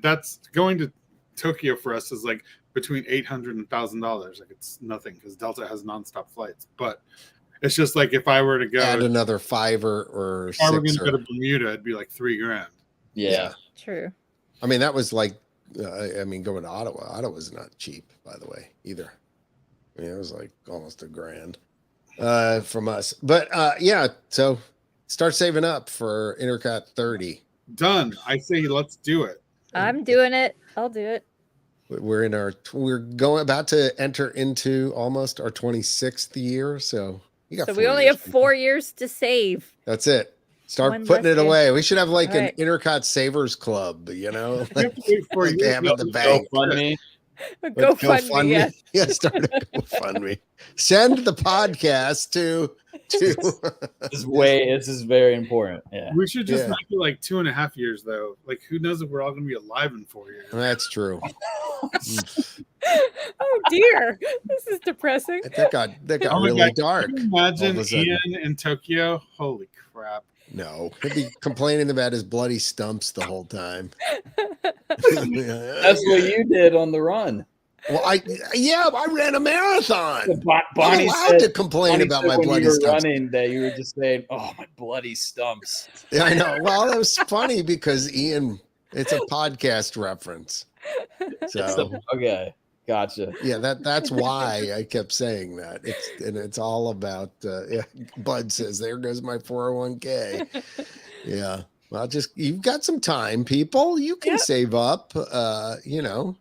that's going to Tokyo for us is like between $800 and $1,000. Like it's nothing because Delta has nonstop flights, but it's just like if I were to go, Add another 5 or if I were going 6. to go to Bermuda, it'd be like $3,000. yeah. True. I mean, that was like, I mean, going to Ottawa. Ottawa's not cheap, by the way, either. I mean, it was like almost $1,000 from us. But yeah, so start saving up for INTERCOT 30. Done. I say let's do it. I'm doing it. I'll do it. We're about to enter into almost our 26th year. So you got So 4 we only years, have people. 4 years to save. That's it. Start One putting less it year. away. We should have like All an right. INTERCOT Savers Club, you know? We have to wait 4 Like they years. have at the Go- bank. GoFundMe. GoFundMe. Yeah. Yeah, start a GoFundMe. Send the podcast to This is very important. Yeah. We should just Yeah. make it like 2.5 years though. Like who knows if we're all going to be alive in 4 years? That's true. Oh dear, this is depressing. That got Oh my really God, dark. Can you all imagine of a sudden. Ian in Tokyo? Holy crap. No, he'll be complaining about his bloody stumps the whole time. That's what you did on the run. Well, I ran a marathon. I'm Bonnie allowed said, to complain Bonnie about said my when bloody you were stumps. running that you were just saying, "Oh, my bloody stumps." Yeah, I know. Well, that was funny because Ian, it's a podcast reference. So Okay, gotcha. yeah, that's why I kept saying that. It's all about yeah, Bud says there goes my 401k. Yeah. Well, you've got some time, people. You can Yep. save up you know,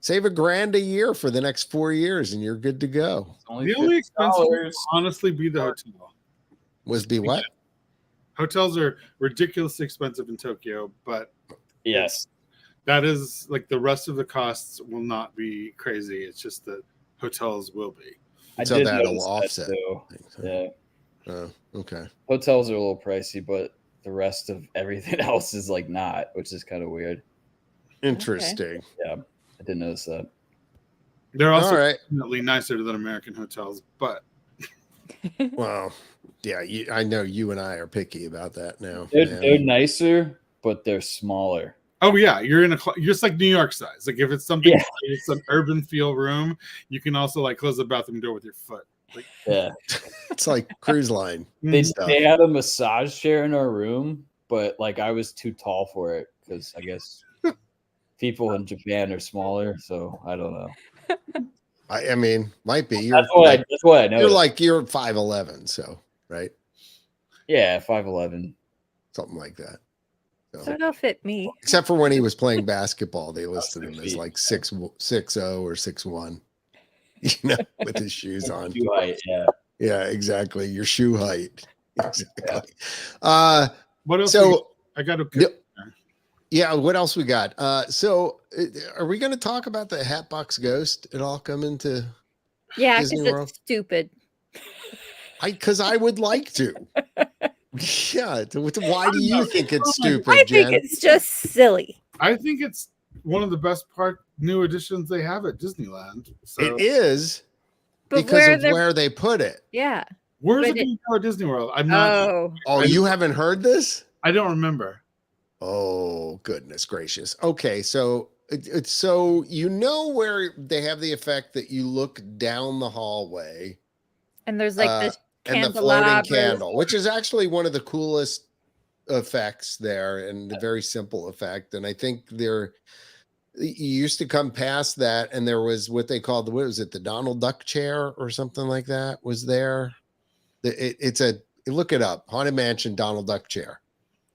save $1,000 a year for the next 4 years and you're good to go. It's only The only expensive $50. would honestly be the hotel. Was be what? Hotels are ridiculously expensive in Tokyo, but Yes. that is like the rest of the costs will not be crazy. It's just that hotels will be. I So did that'll notice that, offset. too. Yeah. Oh, okay. Hotels are a little pricey, but the rest of everything else is like not, which is kind of weird. Interesting. Yeah. I didn't notice that. They're also All right. definitely nicer than American hotels, but Well, yeah, I know you and I are picky about that now. They're nicer, but they're smaller. oh yeah, you're just like New York size. Like if it's something, Yeah. it's an urban feel room, you can also like close the bathroom door with your foot. Like, Yeah. It's like cruise line. They, stuff. they had a massage chair in our room, but like I was too tall for it because I guess people in Japan are smaller, so I don't know. I mean, might be. That's what I know. You're 5'11", so right, Yeah, 5'11". something like that. So it'll fit me. Except for when he was playing basketball, they listed him 6 as feet. like 6'0" or 6'1", you know, with his shoes on. Too high, yeah. Yeah, exactly. Your shoe height. Exactly. what else? So I got to. yeah, what else we got? So are we going to talk about the Hatbox Ghost at all come into? Yeah, Disney because World? it's stupid. Because I would like to. Yeah. Why do you think it's stupid, I Jen? think it's just silly. I think it's one of the best new additions they have at Disneyland. So It is But because of they're- where they put it. Yeah. where's but it going to go at Disney World? I'm not. Oh. Oh, you haven't heard this? I don't remember. Oh, goodness gracious. Okay, so it's so you know where they have the effect that you look down the hallway And there's like this and the floating candelabras. candle, which is actually one of the coolest effects there and a very simple effect. And I think you used to come past that and there was what they called the Donald Duck chair or something like that was there. Look it up, Haunted Mansion Donald Duck chair.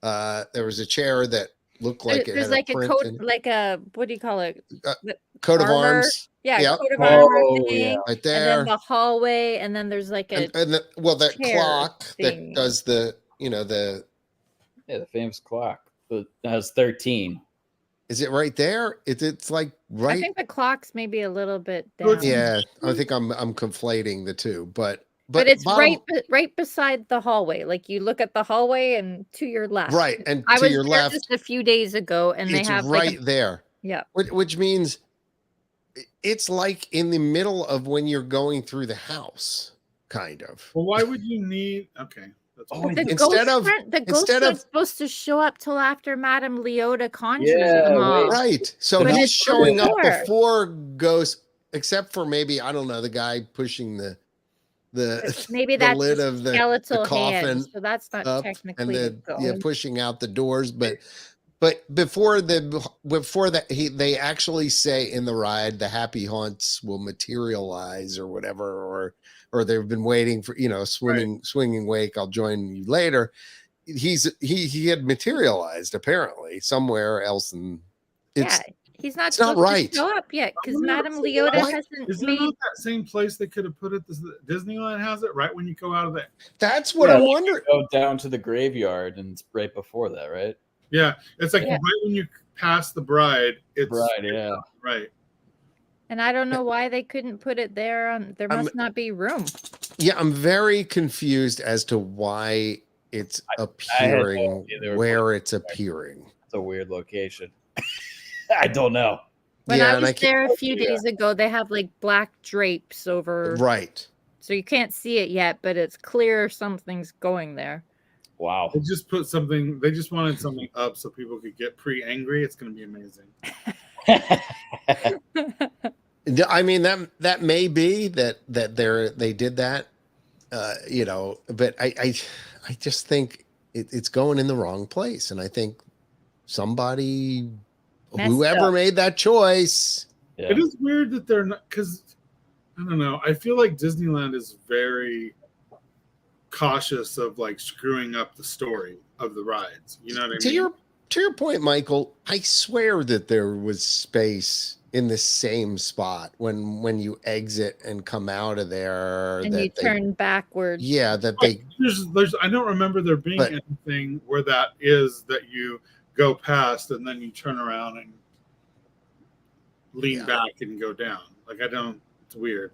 There was a chair that looked like it There's had like a a print coat, in it. like a what do you call it? Coat of armor. arms. Yeah, Yep. coat of armor Oh, thing, yeah. right and there. then the hallway, and then there's like a And that chair clock thing. that does the the Yeah, the famous clock. But that was 13. is it right there? It's like I right. think the clock's maybe a little bit So it's- down. Yeah, I think I'm conflating the two, but But it's bottom, right beside the hallway. Like you look at the hallway and to your left. right, and I to was your there left, just a few days ago, and they it's have right like there, yeah. which means it's like in the middle of when you're going through the house, kind of. Well, why would you need? Okay, that's Oh, fine. The Instead ghosts of- aren't, the ghosts instead aren't of- supposed to show up till after Madame Leota conjures Yeah, them all. wait. Right. So But he's it's showing up before. before Ghost, except for maybe, I don't know, the guy pushing the Maybe the that's lid a of the skeletal coffin hand, so that's not up technically and a then ghost. pushing out the doors, but before that they actually say in the ride the happy haunts will materialize or whatever, or they've been waiting for swinging wake, I'll join you later. He had materialized apparently somewhere else, and Yeah, he's not it's not supposed right. to show up yet because I'm not Madame saying Leota What? hasn't Is there made. not that same place they could have put it? Disneyland has it right when you go out of there. That's what Yeah, I'm like wondering. Go down to the graveyard, and it's right before that, right? Yeah, it's like Yeah. right when you pass the bride. It's Right, yeah. right. And I don't know why they couldn't put it there. There must not be room. Yeah, I'm very confused as to why it's I had no appearing idea they were where it's appearing. It's a weird location. I don't know. When Yeah, I and I was can't- there a few days ago, they have like black drapes over, Right. so you can't see it yet, but it's clear something's going there. Wow. They just put something. They just wanted something up so people could get pre-angry. It's going to be amazing. I mean that may be that they did that, but I just think it's going in the wrong place, and I think somebody, Messed whoever up. made that choice, Yeah. It is weird that they're not, because I don't know. I feel like Disneyland is very cautious of like screwing up the story of the rides. You know what I mean? to your point, Michael, I swear that there was space in the same spot when you exit and come out of there, And that you they- turn backwards. yeah, that they There's I don't remember there being But- anything where that is that you go past and then you turn around and lean Yeah. back and go down. Like I don't. It's weird.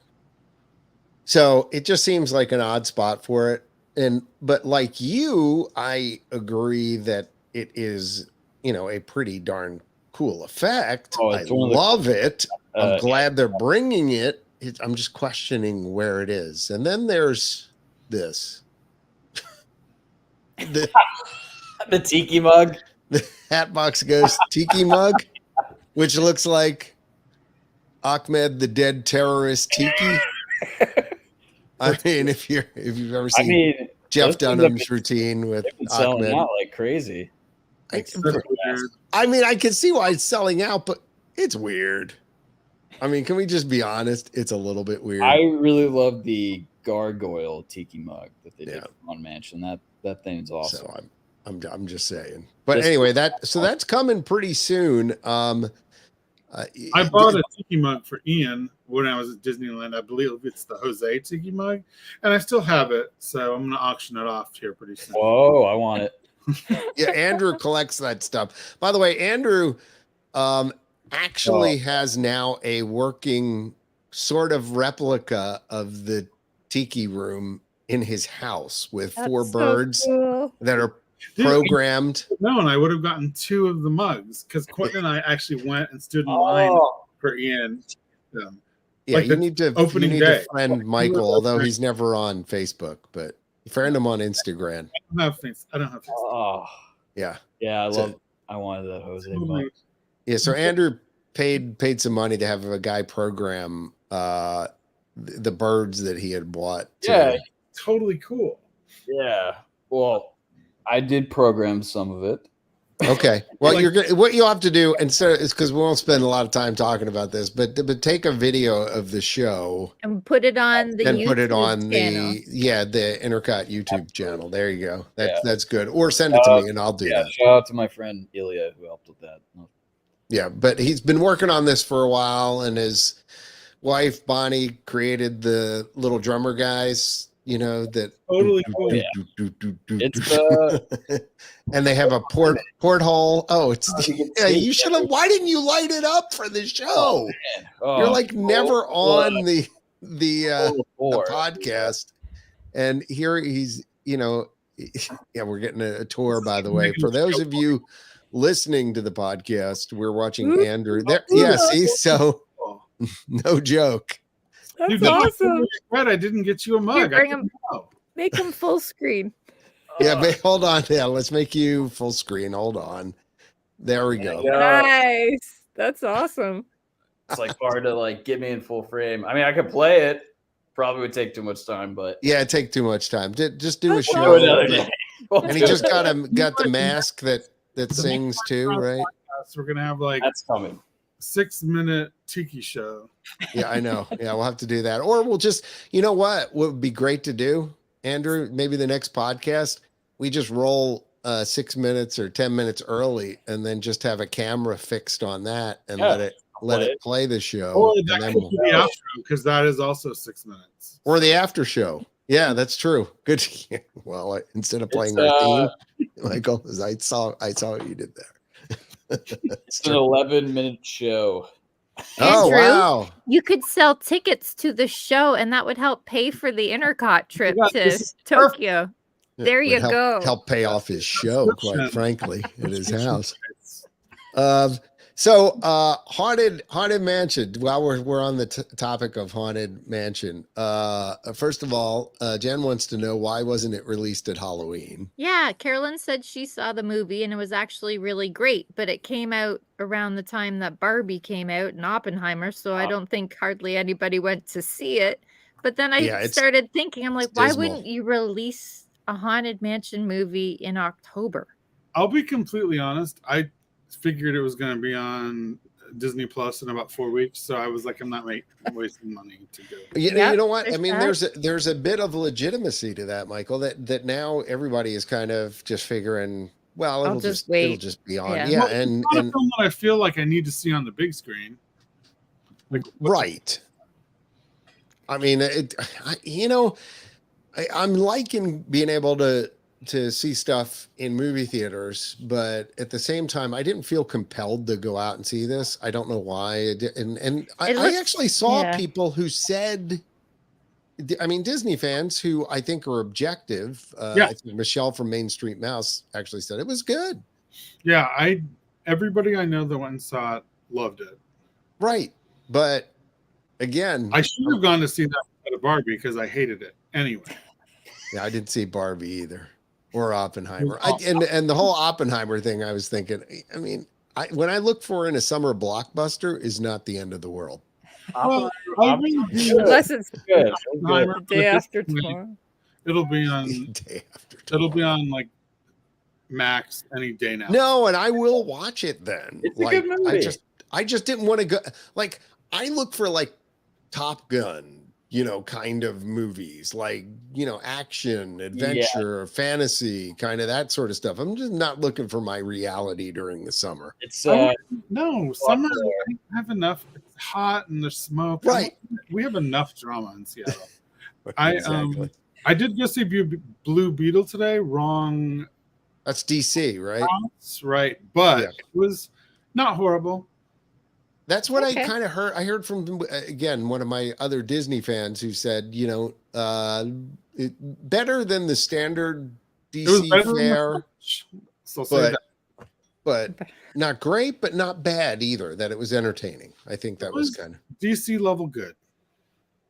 So it just seems like an odd spot for it. But like you, I agree that it is, a pretty darn cool effect. Oh, I it's one of the- love it. I'm Uh, glad they're bringing it. I'm just questioning where it is. And then there's this. the The tiki mug. Hatbox Ghost Tiki mug, which looks like Ahmed the Dead Terrorist Tiki. I mean, if you've ever I seen mean, Jeff those things have Dunham's been- routine with they've been selling Ahmed. out like crazy. That's weird. I mean, I can see why it's selling out, but it's weird. I mean, can we just be honest? It's a little bit weird. I really love the gargoyle tiki mug that they did Yeah. for Haunted Mansion. That thing's awesome. So I'm just saying. But This- anyway, that's coming pretty soon. I bought a tiki mug for Ian when I was at Disneyland. I believe it's the Jose tiki mug, and I still have it. So I'm going to auction it off here pretty soon. Whoa, I want it. Yeah, Andrew collects that stuff. By the way, Andrew actually has now a working sort of replica of the tiki room in his house with That's 4 so birds cool. that are Dude, programmed. No, and I would have gotten 2 of the mugs because Quentin and I actually went and stood in line Oh, for Ian. Yeah, like you the need to opening you need day. to friend Michael, although he's never on Facebook, but friend him on Instagram. I don't have things. I don't have things. oh, Yeah. yeah, So- I wanted that Jose mug. Yeah, so Andrew paid some money to have a guy program the birds that he had bought. Yeah, Totally cool. yeah. Well, I did program some of it. Okay. Well, Like- what you'll have to do, and so it's because we won't spend a lot of time talking about this, but take a video of the show And put it on the and put it YouTube on channel. the Intercot YouTube channel. There you go. Yeah. That's good. Or send it to me and I'll do Yeah, that. shout out to my friend Ilya who helped with that. Yeah, but he's been working on this for a while and is wife Bonnie created the little drummer guys, you know, that Totally cool. It's and they have a porthole. Oh, it's you can yeah, see you should have. Why didn't you light it up for the show? oh, You're like never on the four. podcast. And here he's, you know, yeah, we're getting a tour, by the way. For those of you listening to the podcast, we're watching Andrew there. Yeah, see, so no joke. That's Dude, awesome. Fred, I didn't get you a mug. Here, bring I him. didn't know. Make him full screen. Yeah, but hold on. Yeah, let's make you full screen. Hold on. There we go. Nice. That's awesome. It's like hard to like get me in full frame. I mean, I could play it. Probably would take too much time, but Yeah, it take too much time. Just do a That's show. another day. And he just got the mask that sings too, right? So we're gonna have like That's coming. 6-minute tiki show. Yeah, I know. Yeah, we'll have to do that. Or we'll just, you know what would be great to do, Andrew? Maybe the next podcast, we just roll 6 minutes or 10 minutes early and then just have a camera fixed on that and let it play the show. Or and that then could be the outro because that is also 6 minutes. or the after show. Yeah, that's true. Good. Well, instead of playing our theme, Michael, I saw what you did there. It's an 11-minute show. Oh, Andrew, wow. You could sell tickets to the show, and that would help pay for the INTERCOT trip Yeah, to this is Tokyo. There Would you go. Help pay off his show, quite frankly, at his house. It's- So haunted mansion. While we're on the topic of haunted mansion, first of all, Jen wants to know why wasn't it released at Halloween? Yeah, Carolyn said she saw the movie and it was actually really great, but it came out around the time that Barbie came out and Oppenheimer, so I don't think hardly anybody went to see it. But then I started thinking, I'm like, why dismal. wouldn't you release a haunted mansion movie in October? I'll be completely honest. I figured it was going to be on Disney Plus in about 4 weeks, so I was like, I'm not wasting money to go. You know what? I mean, there's there's a bit of legitimacy to that, Michael. That now everybody is kind of just figuring, well, it'll just wait. it'll just be on. Yeah. Yeah, Well, and it's not a film that I feel like I need to see on the big screen. Like, right. I mean, I'm liking being able to see stuff in movie theaters, but at the same time, I didn't feel compelled to go out and see this. I don't know why. I actually saw people who said, I mean, Disney fans who I think are objective. I think Michelle from Main Street Mouse actually said it was good. Yeah, everybody I know that went and saw it loved it. Right. But again, I should have gone to see that at a Barbie because I hated it anyway. Yeah, I didn't see Barbie either. Or Oppenheimer. And the whole Oppenheimer thing, I was thinking, I mean, when I look for in a summer blockbuster is not the end of the world. Unless it's Good. the day after tomorrow. It'll be on Day after it'll be tomorrow. on like Max any day now. No, and I will watch it then. It's a good movie. I just didn't want to go. Like, I look for like Top Gun, kind of movies, like, action, adventure, fantasy, kind of that sort of stuff. I'm just not looking for my reality during the summer. It's No, summer I have enough. It's hot and there's smoke. Right. We have enough drama in Seattle. Exactly. I did go see Blue Beetle today. Wrong. That's DC, right? Right, but Yeah. it was not horrible. That's what Okay. I kind of heard. I heard from, again, one of my other Disney fans who said, better than the standard It was better DC than fare, So say but, that. but not great, but not bad either, that it was entertaining. I think that was kind DC level good.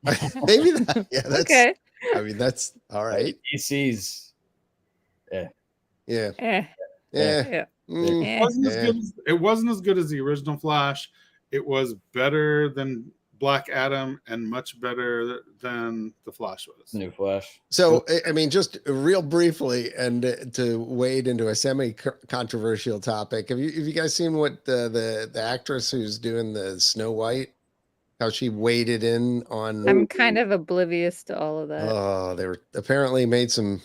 of, maybe that, yeah, that's, Okay. I mean, that's all right. DC's. Yeah. Eh, Yeah. yeah. Mm, Eh. It wasn't as good as the original Flash. It was better than Black Adam and much better than the Flash was. New Flash. So, I mean, just real briefly, and to wade into a semi-controversial topic, have you guys seen what the actress who's doing the Snow White, how she waded in on? I'm kind of oblivious to all of that. Oh, they were apparently made some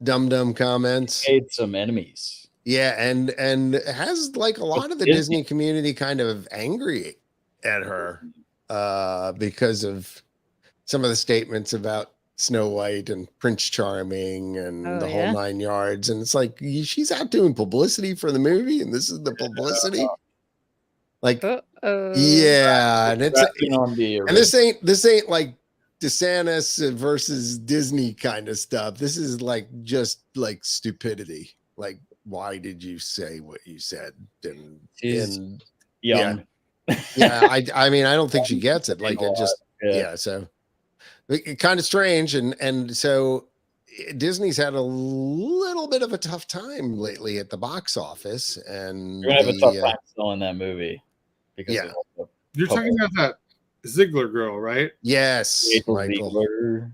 dumb comments. Made some enemies. Yeah, and has like a lot of the Disney- Disney community kind of angry at her. because of some of the statements about Snow White and Prince Charming and Oh, the whole yeah? 9 yards. And it's like, she's out doing publicity for the movie, and this is the publicity. Like, Uh-oh. yeah, and it's Scratching on the and this ain't like DeSantis versus Disney kind of stuff. This is like just like stupidity. Like, why did you say what you said? She's And young. yeah, I mean, I don't think she gets it. Like, it just so kind of strange, and so Disney's had a little bit of a tough time lately at the box office, and You're gonna have a tough time selling that movie because Yeah. of all You're talking about that Ziegler girl, right? yes, the Michael. Ziegler?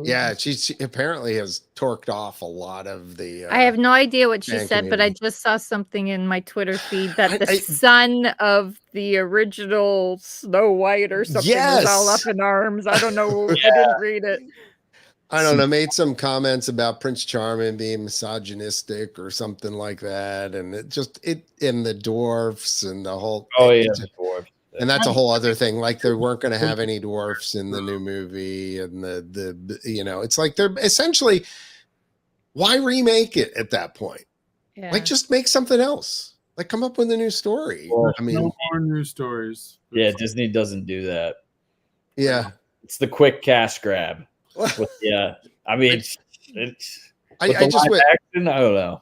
Yeah, she apparently has torqued off a lot of the. I have no idea what she fan said, but I community. just saw something in my Twitter feed that the I- son of the original Snow White or something was all Yes. up in arms. I don't know. I didn't read it. I don't know, made some comments about Prince Charming being misogynistic or something like that, and it in the dwarfs and the whole. Oh it yeah, just- before. and that's a whole other thing. Like, they weren't going to have any dwarfs in the new movie, and the it's like they're essentially, why remake it at that point? Yeah. Like, just make something else. Like, come up with a new story. Well, I mean, No more news stories. Yeah, Disney doesn't do that. yeah. It's the quick cash grab. Yeah, I mean, it's I just wish. action. I don't know.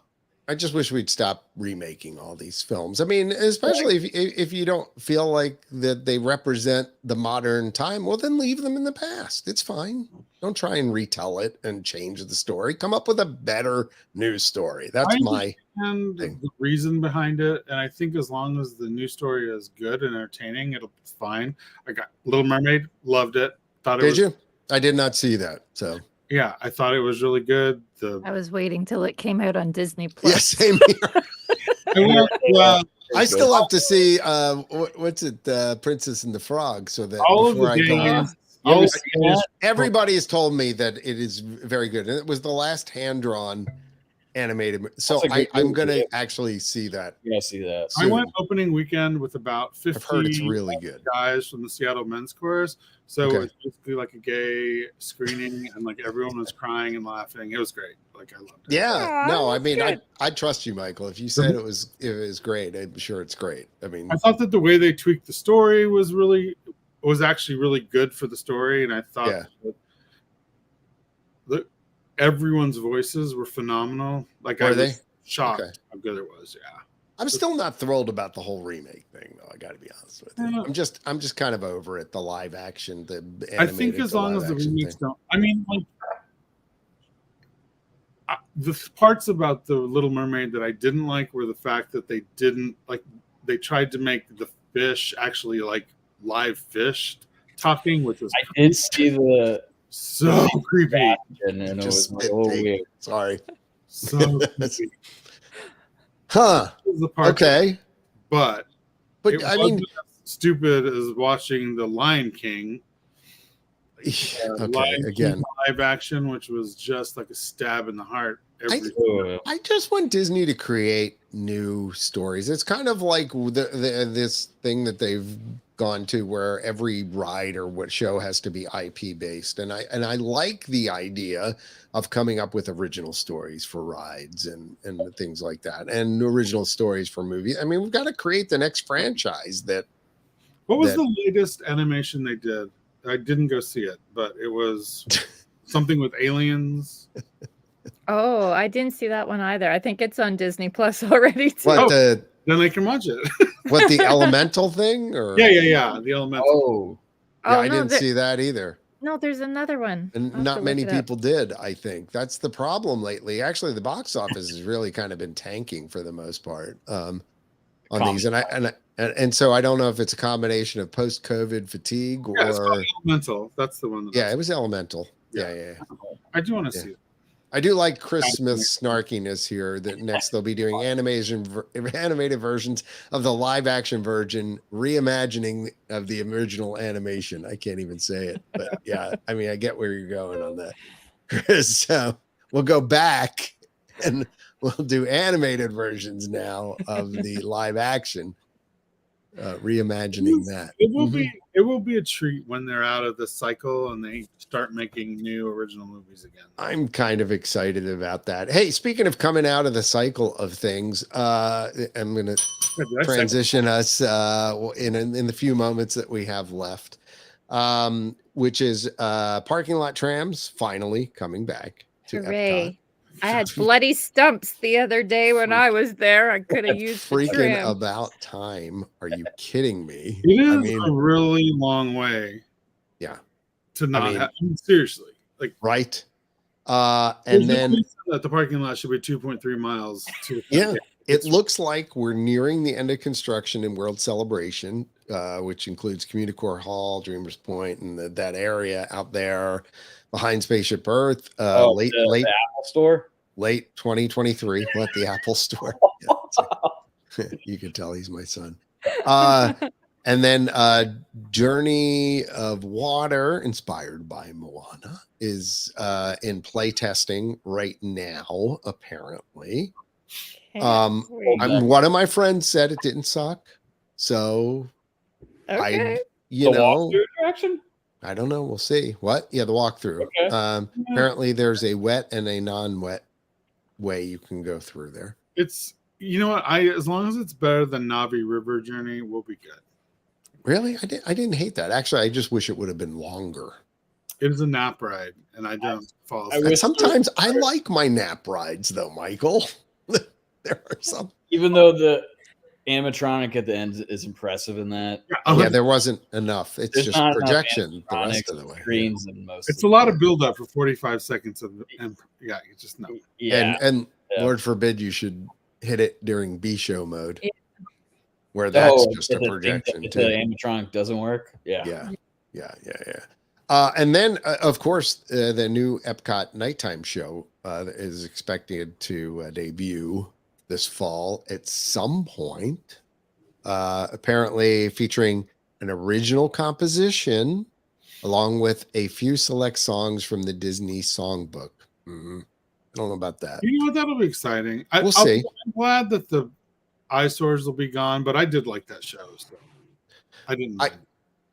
I just wish we'd stop remaking all these films. I mean, especially if you don't feel like that they represent the modern time, well, then leave them in the past. It's fine. Don't try and retell it and change the story. Come up with a better news story. That's my And thing. the reason behind it, and I think as long as the news story is good and entertaining, it'll be fine. I got Little Mermaid, loved it. Thought it Did was, you? I did not see that. So yeah, I thought it was really good. I was waiting till it came out on Disney Plus. yeah, same here. I still have to see what's it, Princess and the Frog, so that all of before the I go days, You ever all seen of that? everybody has told me that it is very good, and it was the last hand-drawn animated. So That's a good I'm movie, gonna yeah. actually see that. Yeah, see that. I soon. went opening weekend with about 50 I've heard it's really good. guys from the Seattle Men's Chorus. So Okay. it was basically like a gay screening, and like everyone was crying and laughing. It was great. Like, I loved it. Yeah, Aw, no, I that's mean, good. I trust you, Michael. If you said it was great, I'm sure it's great. I mean, I thought that the way they tweaked the story was actually really good for the story, and I thought Yeah. that everyone's voices were phenomenal. Like, I Were they? was shocked Okay. how good it was. Yeah. I'm still not thrilled about the whole remake thing, though. I got to be honest with you. Yeah. I'm just kind of over it. The live action, the animated, I think as long as the live-action remakes thing. don't. I mean, like, the parts about the Little Mermaid that I didn't like were the fact that they didn't like. They tried to make the fish actually like live fish talking, which was I did see the so creepy. and it Just was a little spit weird. Sorry. So creepy. Huh. That was the part Okay. but But I mean, as stupid as watching the Lion King. okay, Lion again. King live action, which was just like a stab in the heart. I just want Disney to create new stories. It's kind of like this thing that they've gone to where every ride or what show has to be IP based, and I like the idea of coming up with original stories for rides and things like that, and original stories for movies. I mean, we've got to create the next franchise that. What was the latest animation they did? I didn't go see it, but it was something with aliens. Oh, I didn't see that one either. I think it's on Disney Plus already too. What Then I can watch it. the elemental thing or yeah. The elemental. Oh, yeah, Oh, I no, didn't see that either. No, there's another one. And I'll have not to many look it up. people did, I think. That's the problem lately. Actually, the box office has really kind of been tanking for the most part on these. And so I don't know if it's a combination of post-COVID fatigue Yeah, it's or called Elemental. That's the one. That yeah, it was Elemental. Yeah. Yeah. I do want to Yeah. see it. I do like Chris Smith's snarkiness here that next they'll be doing animated versions of the live action version, reimagining of the original animation. I can't even say it, but yeah, I mean, I get where you're going on that, Chris. So we'll go back and we'll do animated versions now of the live action. reimagining that. It will be a treat when they're out of the cycle and they start making new original movies again. I'm kind of excited about that. Hey, speaking of coming out of the cycle of things, I'm going to transition us in the few moments that we have left, which is parking lot trams finally coming back to Hooray. EPCOT. I had bloody stumps the other day when I was there. I could have used the Freaking trim. about time. Are you kidding me? It is I mean, a really long way. Yeah. To not mean, have seriously. Like right. And then that the parking lot should be 2.3 miles to it looks like we're nearing the end of construction in World Celebration, which includes Communicore Hall, Dreamers Point, and that area out there behind Spaceship Earth. Late Apple Store, late 2023. What, the Apple Store? You can tell he's my son. And then Journey of Water, inspired by Moana, is in play testing right now, apparently. One of my friends said it didn't suck. So okay. walkthrough attraction? I don't know. We'll see. What? Yeah, the walkthrough. Okay. Apparently there's a wet and a non-wet way you can go through there. It's, you know what? As long as it's better than Navi River Journey, we'll be good. Really? I didn't hate that. Actually, I just wish it would have been longer. It was a nap ride, and I don't fall asleep. And sometimes I like my nap rides, though, Michael. There are some. Even though the animatronic at the end is impressive in that. Yeah, there wasn't enough. It's There's just not projection the rest of the way. Screens and most. It's a lot of build up for 45 seconds of and yeah, it's just no. Yeah. And Lord forbid you should hit it during B show mode. Where that's just a projection if too. the animatronic doesn't work. Yeah. And then, of course, the new EPCOT nighttime show is expected to debut this fall at some point. Apparently featuring an original composition along with a few select songs from the Disney songbook. I don't know about that. You know what? That'll be exciting. We'll see. I'm glad that the eyesores will be gone, but I did like that show. So I didn't.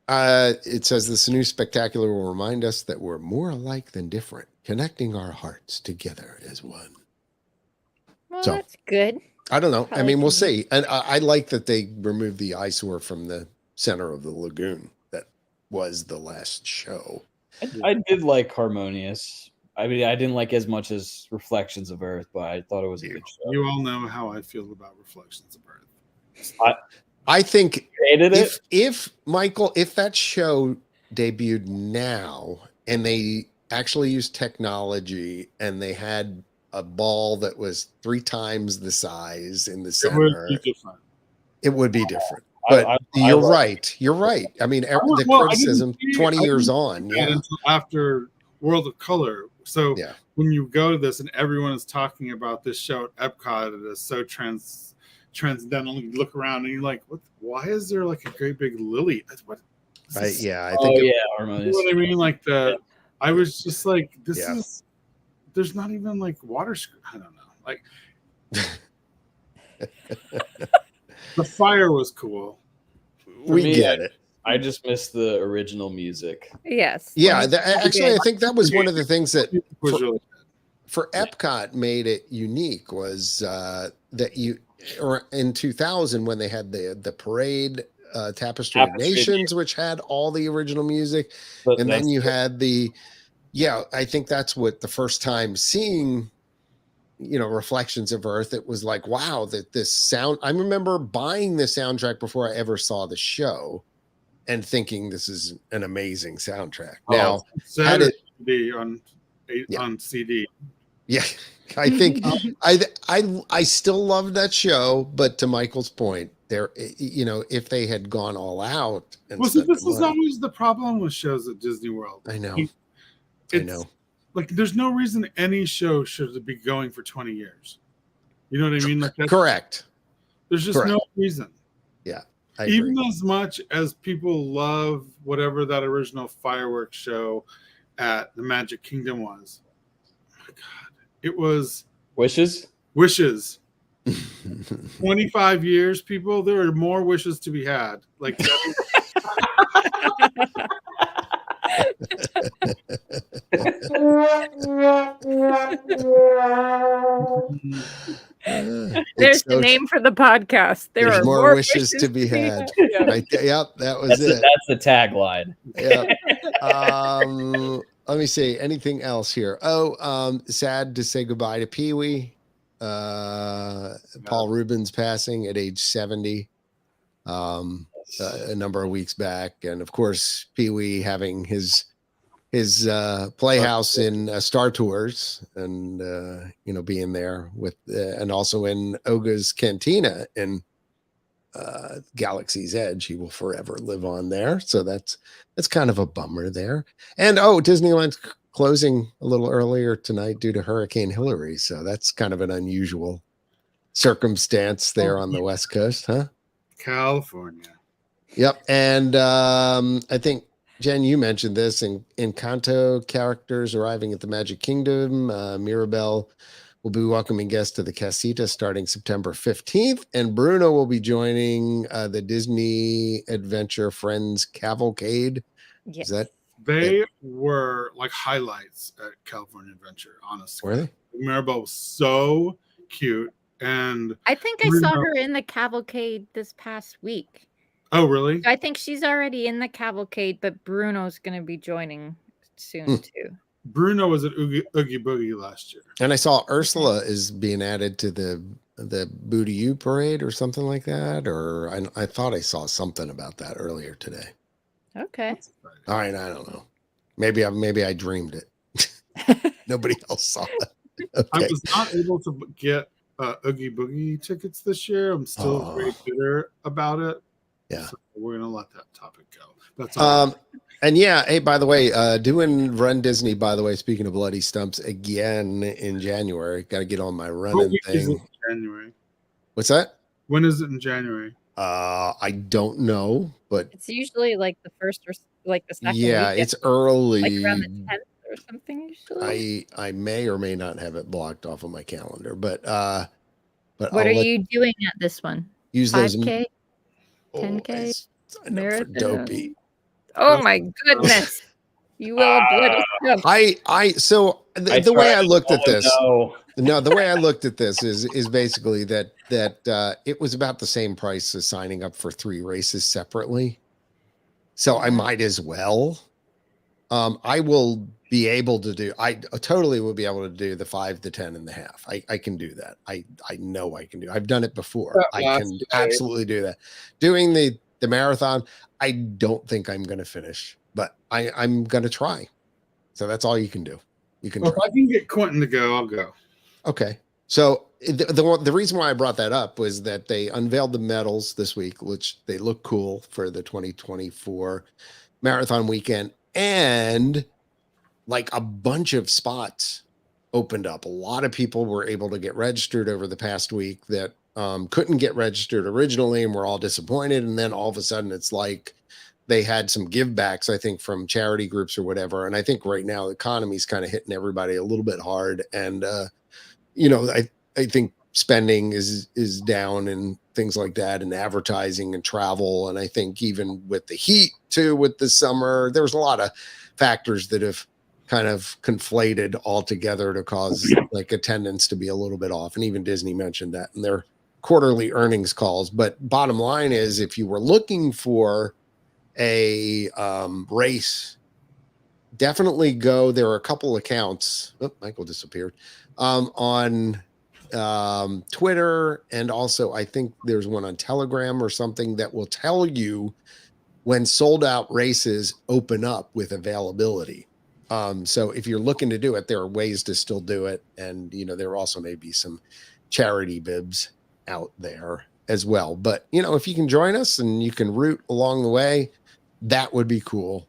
It says this new spectacular will remind us that we're more alike than different, connecting our hearts together as one. Well, that's good. I don't know. I mean, we'll see. And I like that they removed the eyesore from the center of the lagoon. That was the last show. I did like Harmonious. I mean, I didn't like as much as Reflections of Earth, but I thought it was a good show. You all know how I feel about Reflections of Earth. I think if Michael, if that show debuted now and they actually used technology and they had a ball that was 3 times the size in the center, it would be different. But you're right. You're right. I mean, the criticism 20 years on. Yeah. Until after World of Color. So when you go to this and everyone is talking about this show at EPCOT, it is so transcendental. You look around and you're like, what? Why is there like a great big lily? That's what. I think. Harmonious. You know what I mean? Like I was just like, this is. There's not even like water. I don't know. Like the fire was cool. We get it. I just missed the original music. Yes. Yeah. Actually, I think that was one of the things that for really EPCOT made it unique was that in 2000 when they had the parade Tapestry of Nations, which had all the original music, and then you had I think that's what the first time seeing, Reflections of Earth, it was like, wow, that this sound. I remember buying the soundtrack before I ever saw the show and thinking this is an amazing soundtrack. Now, had it be on CD. Yeah, I think I still love that show, but to Michael's point, there, if they had gone all out, this is always the problem with shows at Disney World. I know. I know. Like, there's no reason any show should be going for 20 years. You know what I mean? Like, that's correct. There's just no reason. Yeah. Even as much as people love whatever that original fireworks show at the Magic Kingdom was. Oh my God. It was Wishes. 25 years, people, there are more wishes to be had. Like, There's the name for the podcast. There there's are more wishes to be had. Yeah. Right there. Yep, that was it. That's the tagline. Yep. Let me see. Anything else here? Oh, sad to say goodbye to Pee Wee. Paul Rubens passing at age 70. A number of weeks back, and of course, Pee Wee having his playhouse in Star Tours, and being there with, and also in Oga's Cantina in Galaxy's Edge. He will forever live on there. So that's kind of a bummer there. And Disneyland's closing a little earlier tonight due to Hurricane Hillary. So that's kind of an unusual circumstance there on the West Coast, huh? California. Yep. And I think, Jen, you mentioned this, Encanto characters arriving at the Magic Kingdom. Mirabelle will be welcoming guests to the Casita starting September 15th. And Bruno will be joining the Disney Adventure Friends Cavalcade. Yes. Is that They were like highlights at California Adventure, honestly. were they? Mirabelle was so cute. And I think I saw her in the cavalcade this past week. oh, really? I think she's already in the cavalcade, but Bruno's going to be joining soon too. Bruno was at Oogie Boogie last year. And I saw Ursula is being added to the Boo to You parade or something like that. Or I thought I saw something about that earlier today. Okay. All right, I don't know. Maybe I dreamed it. Nobody else saw it. Okay. I was not able to get Oogie Boogie tickets this year. I'm still very bitter about it. Yeah. So we're gonna let that topic go. That's all. And yeah, hey, by the way, doing Run Disney, by the way, speaking of bloody stumps, again in January. Got to get on my running What week is it thing. in January? What's that? When is it in January? I don't know, but It's usually like the first or like the second. yeah, weekend, it's early. like around the 10th or something usually. I may or may not have it blocked off of my calendar, but What I'll are you doing at this one? use those 5K? Oh, 10K? I signed up for Marathon? Dopey. Oh my goodness. You will bloody stump. The way I looked at this, No. the way I looked at this is basically that it was about the same price as signing up for 3 races separately. So I might as well. I will be able to do. I totally will be able to do the 5, the 10, and the half. I can do that. I know I can do. I've done it before. I can absolutely do that. Doing the marathon, I don't think I'm going to finish, but I'm going to try. So that's all you can do. You can. Well, try. if I can get Quentin to go, I'll go. Okay. So the reason why I brought that up was that they unveiled the medals this week, which they look cool for the 2024 marathon weekend, and like a bunch of spots opened up. A lot of people were able to get registered over the past week that couldn't get registered originally and were all disappointed. And then all of a sudden it's like they had some give backs, I think, from charity groups or whatever. And I think right now the economy's kind of hitting everybody a little bit hard. And, I think spending is down and things like that, and advertising and travel. And I think even with the heat too, with the summer, there's a lot of factors that have kind of conflated all together to cause like attendance to be a little bit off. And even Disney mentioned that in their quarterly earnings calls. But bottom line is, if you were looking for a race, definitely go. There are a couple accounts. Oh, Michael disappeared on Twitter, and also I think there's one on Telegram or something that will tell you when sold out races open up with availability. So if you're looking to do it, there are ways to still do it. And, there also may be some charity bibs out there as well. But, if you can join us and you can root along the way, that would be cool.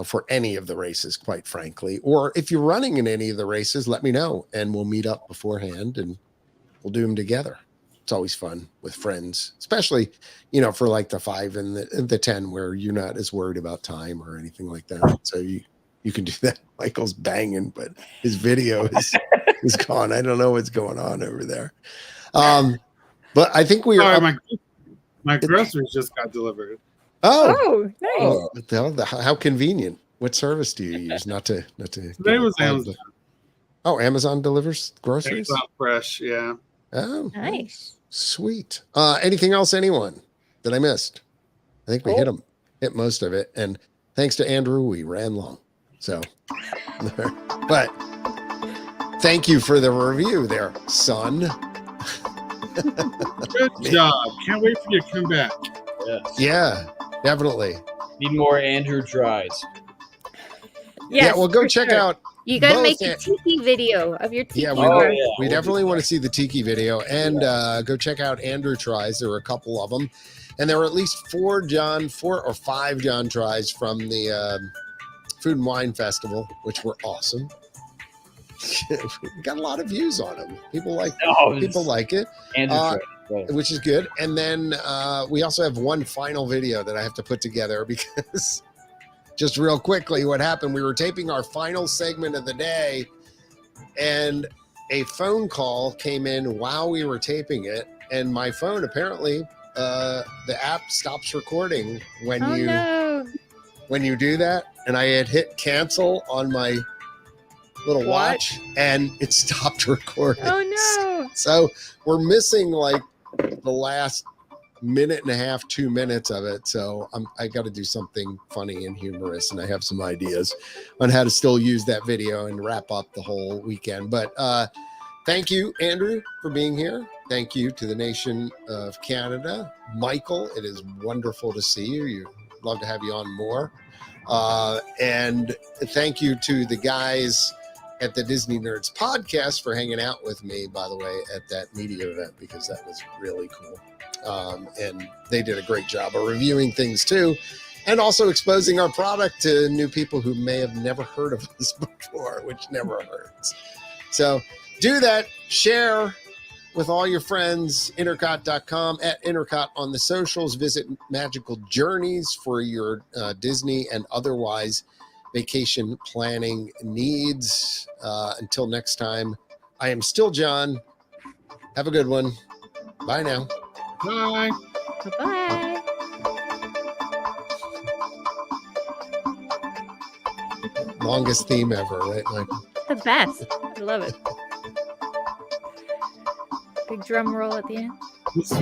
For any of the races, quite frankly. Or if you're running in any of the races, let me know and we'll meet up beforehand and we'll do them together. It's always fun with friends, especially, for like the 5 and the 10 where you're not as worried about time or anything like that. So you can do that. Michael's banging, but his video is is gone. I don't know what's going on over there. But I think we are. Sorry, my groceries just got delivered. Oh, Oh, nice. how convenient. What service do you use? Not to. Today was Amazon. Oh, Amazon delivers groceries? Amazon Fresh, yeah. Oh, Nice. sweet. Anything else, anyone that I missed? I think we hit most of it. And thanks to Andrew, we ran long. So, but thank you for the review there, son. Good job. Can't wait for you to come back. Yes. Yeah, definitely. Need more Andrew tries. Yes, yeah, well, go for check sure. out. You got to both make a tiki video of your tiki. Yeah, bar. we definitely want to see the tiki video, and go check out Andrew tries. There were a couple of them, and there were at least 4 or 5 John tries from the Food and Wine Festival, which were awesome. We got a lot of views on them. People like it, Andrew tried. which is good. And then we also have one final video that I have to put together because. Just real quickly, what happened, we were taping our final segment of the day, and a phone call came in while we were taping it, and my phone, apparently, the app stops recording when you do that, and I had hit cancel on my little watch, and it stopped recording. Oh, no. So we're missing, like, the last minute and a half, 2 minutes of it. So I got to do something funny and humorous, and I have some ideas on how to still use that video and wrap up the whole weekend. But thank you, Andrew, for being here. Thank you to the nation of Canada. Michael, it is wonderful to see you. You'd love to have you on more. And thank you to the guys at the Disney Nerds podcast for hanging out with me, by the way, at that media event, because that was really cool. And they did a great job of reviewing things too, and also exposing our product to new people who may have never heard of us before, which never hurts. So do that. Share with all your friends. Intercot.com, at Intercot on the socials. Visit Magical Journeys for your Disney and otherwise vacation planning needs. Until next time, I am still John. Have a good one. Bye now. Bye. Bye-bye. Longest theme ever, right, Michael? The best. I love it. Big drum roll at the end. This is